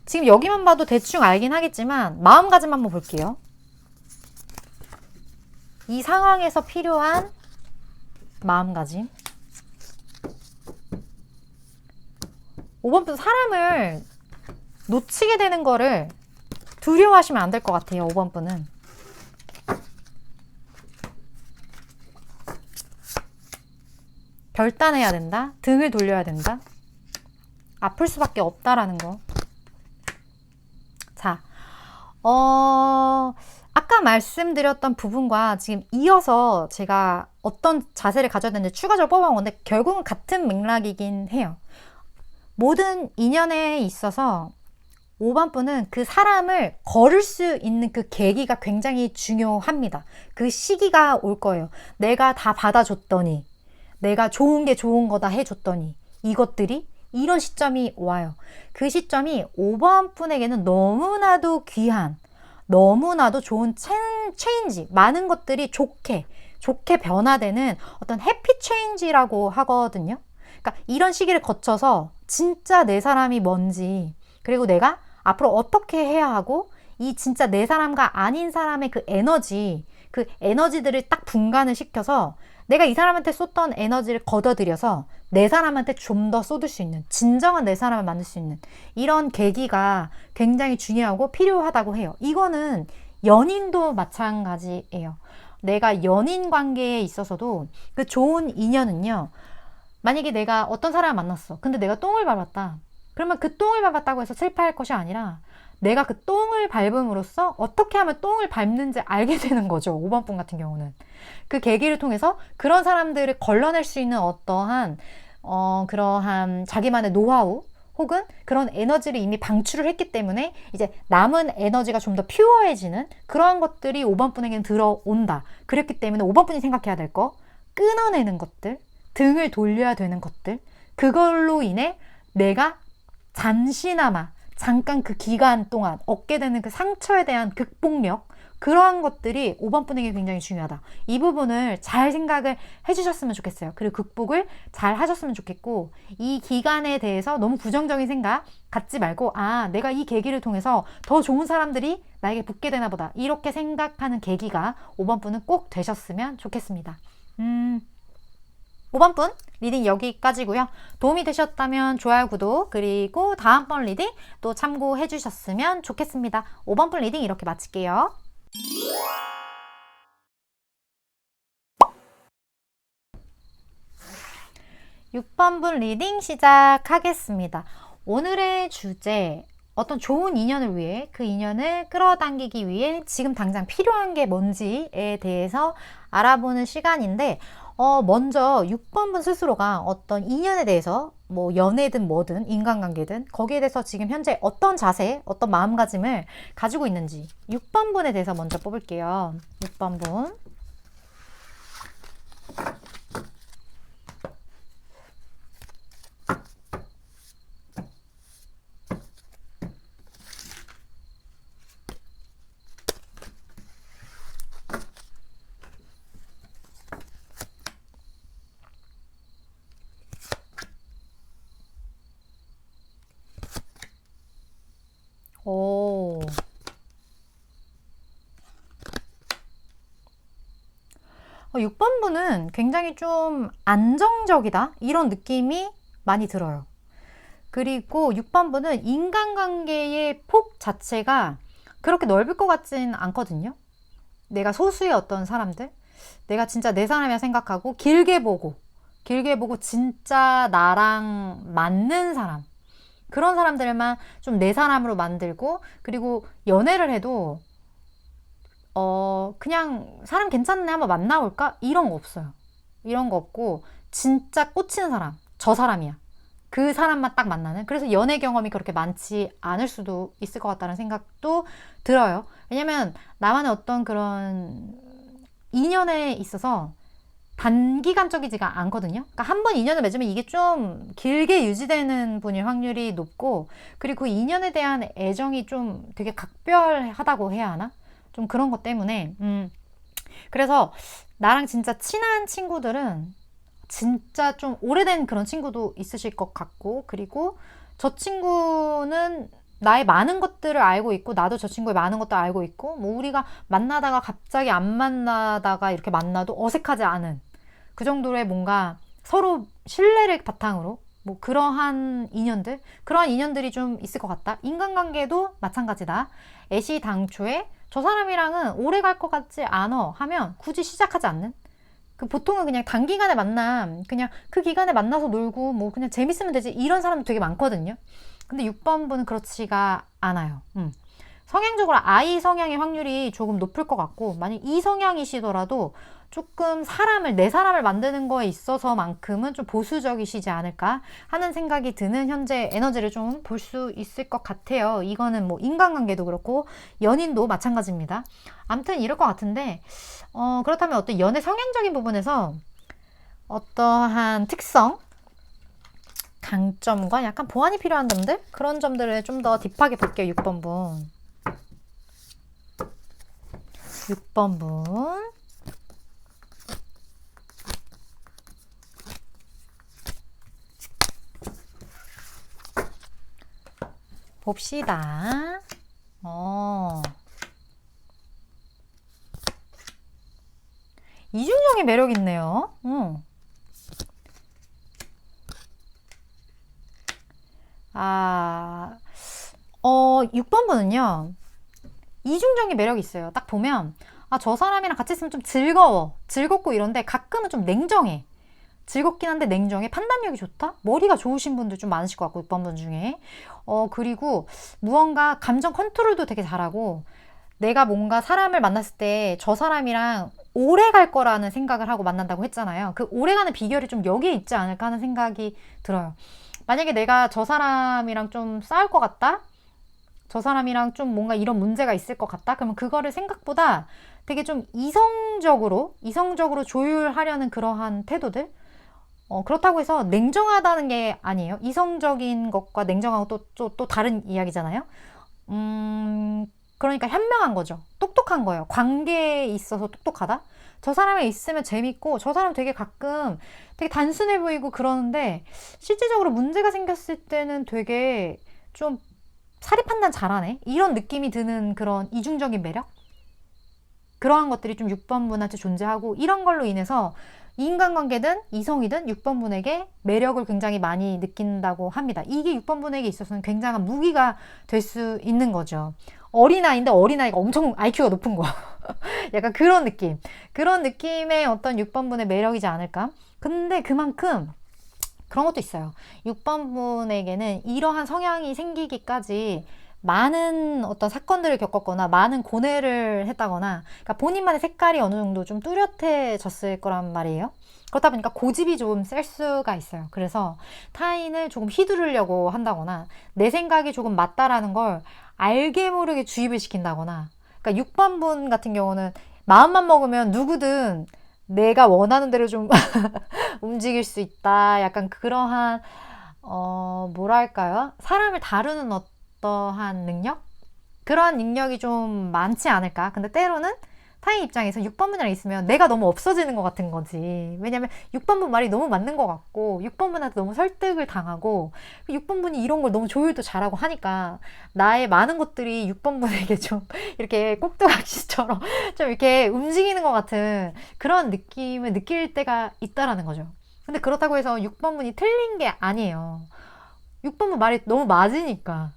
지금 여기만 봐도 대충 알긴 하겠지만 마음가짐 한번 볼게요. 이 상황에서 필요한 마음가짐. 5번 분, 사람을 놓치게 되는 거를 두려워하시면 안 될 것 같아요. 5번 분은 결단해야 된다, 등을 돌려야 된다, 아플 수밖에 없다라는 거. 자, 아까 말씀드렸던 부분과 지금 이어서 제가 어떤 자세를 가져야 되는지 추가적으로 뽑아온 건데 결국은 같은 맥락이긴 해요. 모든 인연에 있어서 5번 분은 그 사람을 걸을 수 있는 그 계기가 굉장히 중요합니다. 그 시기가 올 거예요. 내가 다 받아줬더니, 내가 좋은 게 좋은 거다 해줬더니, 이것들이 이런 시점이 와요. 그 시점이 5번 분에게는 너무나도 귀한, 너무나도 좋은 체인지, 많은 것들이 좋게 변화되는 어떤 해피 체인지라고 하거든요. 그러니까 이런 시기를 거쳐서 진짜 내 사람이 뭔지, 그리고 내가 앞으로 어떻게 해야 하고, 이 진짜 내 사람과 아닌 사람의 그 에너지들을 딱 분간을 시켜서 내가 이 사람한테 쏟던 에너지를 걷어들여서 내 사람한테 좀 더 쏟을 수 있는, 진정한 내 사람을 만들 수 있는 이런 계기가 굉장히 중요하고 필요하다고 해요. 이거는 연인도 마찬가지예요. 내가 연인 관계에 있어서도 그 좋은 인연은요, 만약에 내가 어떤 사람을 만났어. 근데 내가 똥을 밟았다. 그러면 그 똥을 밟았다고 해서 슬퍼할 것이 아니라 내가 그 똥을 밟음으로써 어떻게 하면 똥을 밟는지 알게 되는 거죠. 5번 분 같은 경우는. 그 계기를 통해서 그런 사람들을 걸러낼 수 있는 어떠한 그러한 자기만의 노하우 혹은 그런 에너지를 이미 방출을 했기 때문에 이제 남은 에너지가 좀 더 퓨어해지는 그러한 것들이 5번 분에게는 들어온다. 그렇기 때문에 5번 분이 생각해야 될 거, 끊어내는 것들, 등을 돌려야 되는 것들, 그걸로 인해 내가 잠시나마 잠깐 그 기간 동안 얻게 되는 그 상처에 대한 극복력, 그러한 것들이 5번 분에게 굉장히 중요하다. 이 부분을 잘 생각을 해주셨으면 좋겠어요. 그리고 극복을 잘 하셨으면 좋겠고, 이 기간에 대해서 너무 부정적인 생각 갖지 말고, 아, 내가 이 계기를 통해서 더 좋은 사람들이 나에게 붙게 되나 보다, 이렇게 생각하는 계기가 5번 분은 꼭 되셨으면 좋겠습니다. 5번 분 리딩 여기까지고요. 도움이 되셨다면 좋아요, 구독, 그리고 다음번 리딩 또 참고해 주셨으면 좋겠습니다. 5번 분 리딩 이렇게 마칠게요. 6번 분 리딩 시작하겠습니다. 오늘의 주제, 어떤 좋은 인연을 위해, 그 인연을 끌어당기기 위해 지금 당장 필요한 게 뭔지에 대해서 알아보는 시간인데, 먼저 6번 분 스스로가 어떤 인연에 대해서, 뭐 연애든 뭐든 인간관계든 거기에 대해서 지금 현재 어떤 자세, 어떤 마음가짐을 가지고 있는지 6번 분에 대해서 먼저 뽑을게요. 6번 분. 오. 6번 분은 굉장히 좀 안정적이다, 이런 느낌이 많이 들어요. 그리고 6번 분은 인간관계의 폭 자체가 그렇게 넓을 것 같진 않거든요. 내가 소수의 어떤 사람들, 내가 진짜 내 사람이라 생각하고 길게 보고 진짜 나랑 맞는 사람, 그런 사람들만 좀 내 사람으로 만들고, 그리고 연애를 해도 그냥 사람 괜찮네 한번 만나볼까? 이런 거 없어요. 이런 거 없고 진짜 꽂히는 사람, 저 사람이야. 그 사람만 딱 만나는. 그래서 연애 경험이 그렇게 많지 않을 수도 있을 것 같다는 생각도 들어요. 왜냐면 나만의 어떤 그런 인연에 있어서 단기간적이지가 않거든요. 그러니까 한 번 인연을 맺으면 이게 좀 길게 유지되는 분일 확률이 높고, 그리고 그 인연에 대한 애정이 좀 되게 각별하다고 해야 하나? 좀 그런 것 때문에 그래서 나랑 진짜 친한 친구들은 진짜 좀 오래된 그런 친구도 있으실 것 같고, 그리고 저 친구는 나의 많은 것들을 알고 있고, 나도 저 친구의 많은 것들을 알고 있고, 뭐 우리가 만나다가 갑자기 안 만나다가 이렇게 만나도 어색하지 않은 그 정도의 뭔가 서로 신뢰를 바탕으로 뭐 그러한 인연들이 좀 있을 것 같다. 인간관계도 마찬가지다. 애시당초에 저 사람이랑은 오래 갈 것 같지 않아 하면 굳이 시작하지 않는, 그 보통은 그냥 단기간에 만남, 그냥 그 기간에 만나서 놀고 뭐 그냥 재밌으면 되지, 이런 사람도 되게 많거든요. 근데 6번 분은 그렇지가 않아요. 성향적으로 I 성향의 확률이 조금 높을 것 같고, 만약 E 성향이시더라도 조금 내 사람을 만드는 거에 있어서만큼은 좀 보수적이시지 않을까 하는 생각이 드는 현재 에너지를 좀 볼 수 있을 것 같아요. 이거는 뭐 인간관계도 그렇고 연인도 마찬가지입니다. 아무튼 이럴 것 같은데, 그렇다면 어떤 연애 성향적인 부분에서 어떠한 특성, 강점과 약간 보완이 필요한 점들? 그런 점들을 좀 더 딥하게 볼게요. 6번 분. 6번 분. 봅시다. 이중적인 매력 있네요. 6번 분은요. 이중적인 매력이 있어요. 딱 보면 저 사람이랑 같이 있으면 좀 즐겁고 이런데 가끔은 좀 냉정해. 즐겁긴 한데 냉정해. 판단력이 좋다? 머리가 좋으신 분들 좀 많으실 것 같고 6번 분 중에. 그리고 무언가 감정 컨트롤도 되게 잘하고, 내가 뭔가 사람을 만났을 때 저 사람이랑 오래 갈 거라는 생각을 하고 만난다고 했잖아요. 그 오래가는 비결이 좀 여기에 있지 않을까 하는 생각이 들어요. 만약에 내가 저 사람이랑 좀 싸울 것 같다? 저 사람이랑 좀 뭔가 이런 문제가 있을 것 같다? 그러면 그거를 생각보다 되게 좀 이성적으로 조율하려는 그러한 태도들? 그렇다고 해서 냉정하다는 게 아니에요. 이성적인 것과 냉정하고 또 다른 이야기잖아요. 그러니까 현명한 거죠. 똑똑한 거예요. 관계에 있어서 똑똑하다? 저 사람이 있으면 재밌고, 저 사람 되게 가끔 되게 단순해 보이고 그러는데, 실질적으로 문제가 생겼을 때는 되게 좀 사리 판단 잘하네? 이런 느낌이 드는 그런 이중적인 매력? 그러한 것들이 좀 6번 분한테 존재하고, 이런 걸로 인해서 인간관계든 이성이든 6번 분에게 매력을 굉장히 많이 느낀다고 합니다. 이게 6번 분에게 있어서는 굉장한 무기가 될 수 있는 거죠. 어린아이인데 어린아이가 엄청 IQ가 높은 거. 약간 그런 느낌. 그런 느낌의 어떤 6번 분의 매력이지 않을까? 근데 그만큼 그런 것도 있어요. 6번 분에게는 이러한 성향이 생기기까지 많은 어떤 사건들을 겪었거나 많은 고뇌를 했다거나, 그러니까 본인만의 색깔이 어느 정도 좀 뚜렷해졌을 거란 말이에요. 그렇다 보니까 고집이 좀 셀 수가 있어요. 그래서 타인을 조금 휘두르려고 한다거나, 내 생각이 조금 맞다라는 걸 알게 모르게 주입을 시킨다거나, 그러니까 6번 분 같은 경우는 마음만 먹으면 누구든 내가 원하는 대로 좀 움직일 수 있다. 약간 그러한 뭐랄까요? 사람을 다루는 어떠한 능력? 그러한 능력이 좀 많지 않을까? 근데 때로는 타인 입장에서 6번 분이랑 있으면 내가 너무 없어지는 것 같은 거지. 왜냐면 6번 분 말이 너무 맞는 것 같고, 6번 분한테 너무 설득을 당하고, 6번 분이 이런 걸 너무 조율도 잘하고 하니까 나의 많은 것들이 6번 분에게 좀 이렇게 꼭두각시처럼 좀 이렇게 움직이는 것 같은 그런 느낌을 느낄 때가 있다라는 거죠. 근데 그렇다고 해서 6번 분이 틀린 게 아니에요. 6번 분 말이 너무 맞으니까.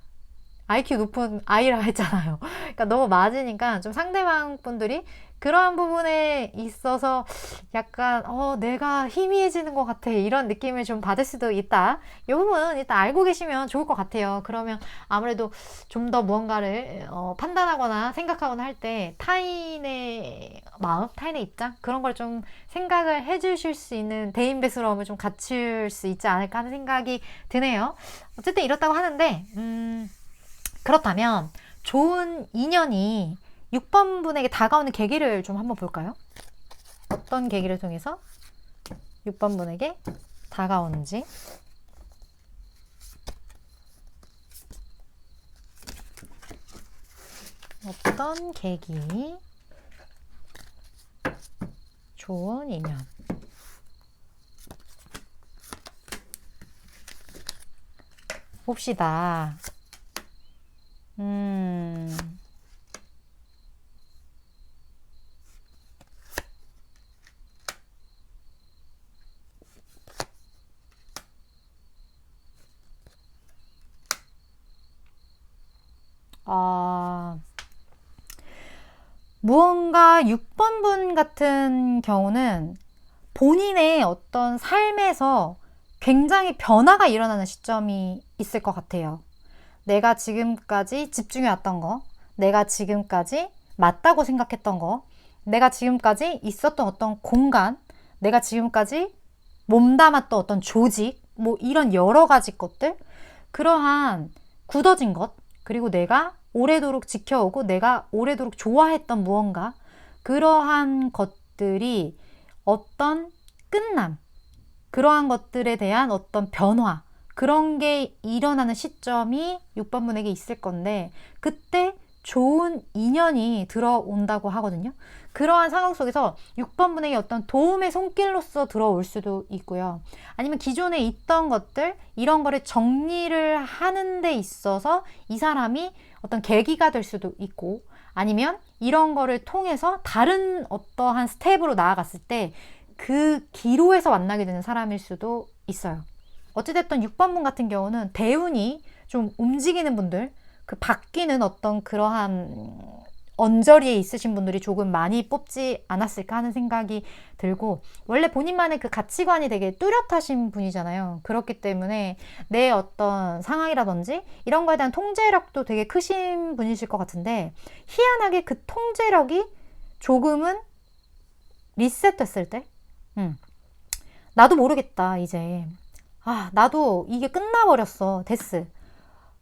IQ 높은 아이라 했잖아요. 그러니까 너무 맞으니까 좀 상대방 분들이 그러한 부분에 있어서 약간 내가 희미해지는 것 같아, 이런 느낌을 좀 받을 수도 있다. 이 부분 일단 알고 계시면 좋을 것 같아요. 그러면 아무래도 좀 더 무언가를 판단하거나 생각하거나 할 때 타인의 마음, 타인의 입장, 그런 걸 좀 생각을 해주실 수 있는 대인배스러움을 좀 갖출 수 있지 않을까 하는 생각이 드네요. 어쨌든 이렇다고 하는데 그렇다면 좋은 인연이 6번 분에게 다가오는 계기를 좀 한번 볼까요? 어떤 계기를 통해서 6번 분에게 다가오는지. 어떤 계기, 좋은 인연. 봅시다. 무언가 6번 분 같은 경우는 본인의 어떤 삶에서 굉장히 변화가 일어나는 시점이 있을 것 같아요. 내가 지금까지 집중해왔던 거, 내가 지금까지 맞다고 생각했던 거, 내가 지금까지 있었던 어떤 공간, 내가 지금까지 몸담았던 어떤 조직, 뭐 이런 여러 가지 것들, 그러한 굳어진 것, 그리고 내가 오래도록 지켜오고 내가 오래도록 좋아했던 무언가, 그러한 것들이 어떤 끝남, 그러한 것들에 대한 어떤 변화, 그런 게 일어나는 시점이 6번 분에게 있을 건데, 그때 좋은 인연이 들어온다고 하거든요. 그러한 상황 속에서 6번 분에게 어떤 도움의 손길로서 들어올 수도 있고요. 아니면 기존에 있던 것들, 이런 거를 정리를 하는 데 있어서 이 사람이 어떤 계기가 될 수도 있고, 아니면 이런 거를 통해서 다른 어떠한 스텝으로 나아갔을 때 그 기로에서 만나게 되는 사람일 수도 있어요. 어찌됐든 6번 분 같은 경우는 대운이 좀 움직이는 분들, 그 바뀌는 어떤 그러한 언저리에 있으신 분들이 조금 많이 뽑지 않았을까 하는 생각이 들고, 원래 본인만의 그 가치관이 되게 뚜렷하신 분이잖아요. 그렇기 때문에 내 어떤 상황이라든지 이런 거에 대한 통제력도 되게 크신 분이실 것 같은데, 희한하게 그 통제력이 조금은 리셋됐을 때, 나도 모르겠다 이제, 나도 이게 끝나버렸어, 데스,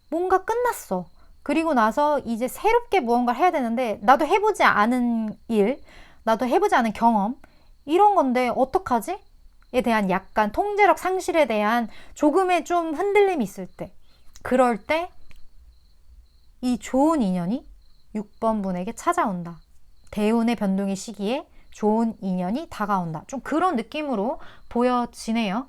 뭔가 끝났어. 그리고 나서 이제 새롭게 무언가를 해야 되는데 나도 해보지 않은 일, 나도 해보지 않은 경험, 이런 건데 어떡하지? 에 대한 약간 통제력 상실에 대한 조금의 좀 흔들림이 있을 때, 그럴 때 이 좋은 인연이 6번 분에게 찾아온다. 대운의 변동의 시기에 좋은 인연이 다가온다. 좀 그런 느낌으로 보여지네요.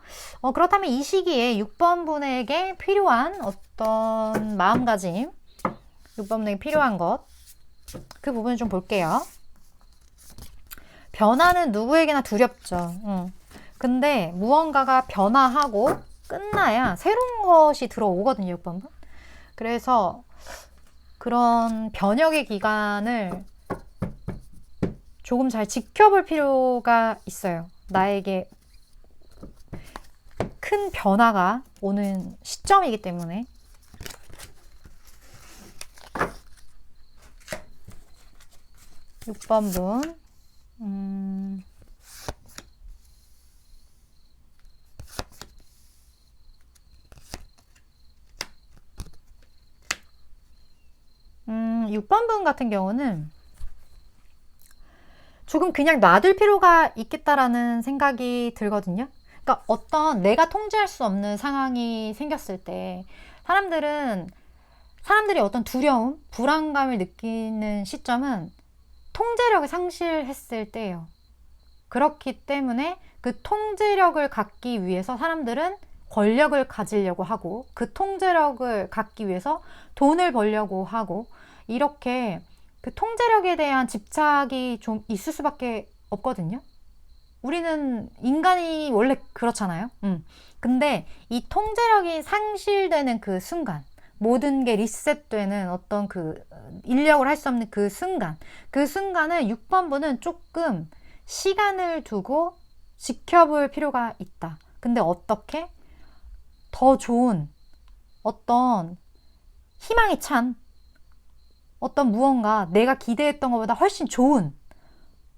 그렇다면 이 시기에 6번 분에게 필요한 어떤 마음가짐, 6번 분에게 필요한 것, 그 부분을 좀 볼게요. 변화는 누구에게나 두렵죠. 근데 무언가가 변화하고 끝나야 새로운 것이 들어오거든요, 6번 분. 그래서 그런 변혁의 기간을 조금 잘 지켜볼 필요가 있어요. 나에게 큰 변화가 오는 시점이기 때문에. (6번 분) 6번 분 같은 경우는 조금 그냥 놔둘 필요가 있겠다라는 생각이 들거든요. 그러니까 어떤 내가 통제할 수 없는 상황이 생겼을 때 사람들이 어떤 두려움, 불안감을 느끼는 시점은 통제력을 상실했을 때예요. 그렇기 때문에 그 통제력을 갖기 위해서 사람들은 권력을 가지려고 하고, 그 통제력을 갖기 위해서 돈을 벌려고 하고, 이렇게 그 통제력에 대한 집착이 좀 있을 수밖에 없거든요. 우리는 인간이 원래 그렇잖아요. 근데 이 통제력이 상실되는 그 순간, 모든 게 리셋되는 어떤 그 인력을 할 수 없는 그 순간, 그 순간을 6번 분은 조금 시간을 두고 지켜볼 필요가 있다. 근데 어떻게? 더 좋은 어떤 희망이 찬 어떤 무언가, 내가 기대했던 것보다 훨씬 좋은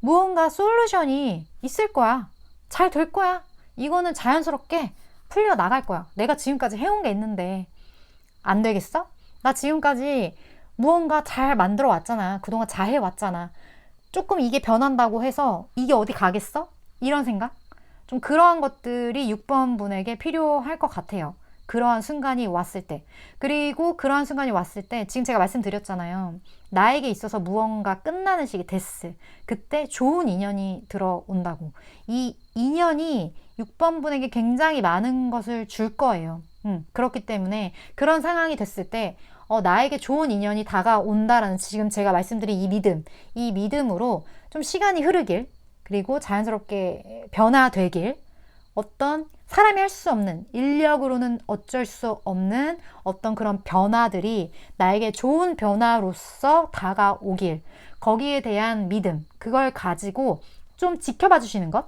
무언가 솔루션이 있을 거야. 잘 될 거야. 이거는 자연스럽게 풀려나갈 거야. 내가 지금까지 해온 게 있는데 안 되겠어? 나 지금까지 무언가 잘 만들어 왔잖아. 그동안 잘 해왔잖아. 조금 이게 변한다고 해서 이게 어디 가겠어? 이런 생각? 좀 그러한 것들이 6번 분에게 필요할 것 같아요. 그러한 순간이 왔을 때. 그리고 그러한 순간이 왔을 때, 지금 제가 말씀드렸잖아요. 나에게 있어서 무언가 끝나는 시기, 데스. 그때 좋은 인연이 들어온다고. 이 인연이 6번 분에게 굉장히 많은 것을 줄 거예요. 그렇기 때문에 그런 상황이 됐을 때 나에게 좋은 인연이 다가온다라는 지금 제가 말씀드린 이 믿음으로 좀 시간이 흐르길, 그리고 자연스럽게 변화되길, 어떤 사람이 할 수 없는, 인력으로는 어쩔 수 없는 어떤 그런 변화들이 나에게 좋은 변화로서 다가오길, 거기에 대한 믿음, 그걸 가지고 좀 지켜봐 주시는 것,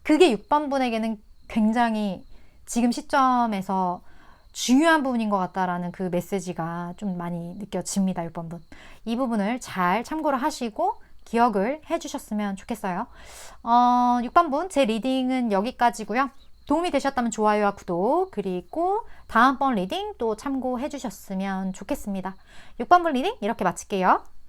그게 6번 분에게는 굉장히 지금 시점에서 중요한 부분인 것 같다라는 그 메시지가 좀 많이 느껴집니다. 6번 분. 이 부분을 잘 참고를 하시고 기억을 해주셨으면 좋겠어요. 6번 분, 제 리딩은 여기까지고요. 도움이 되셨다면 좋아요와 구독, 그리고 다음번 리딩 또 참고해 주셨으면 좋겠습니다. 6번 분 리딩 이렇게 마칠게요.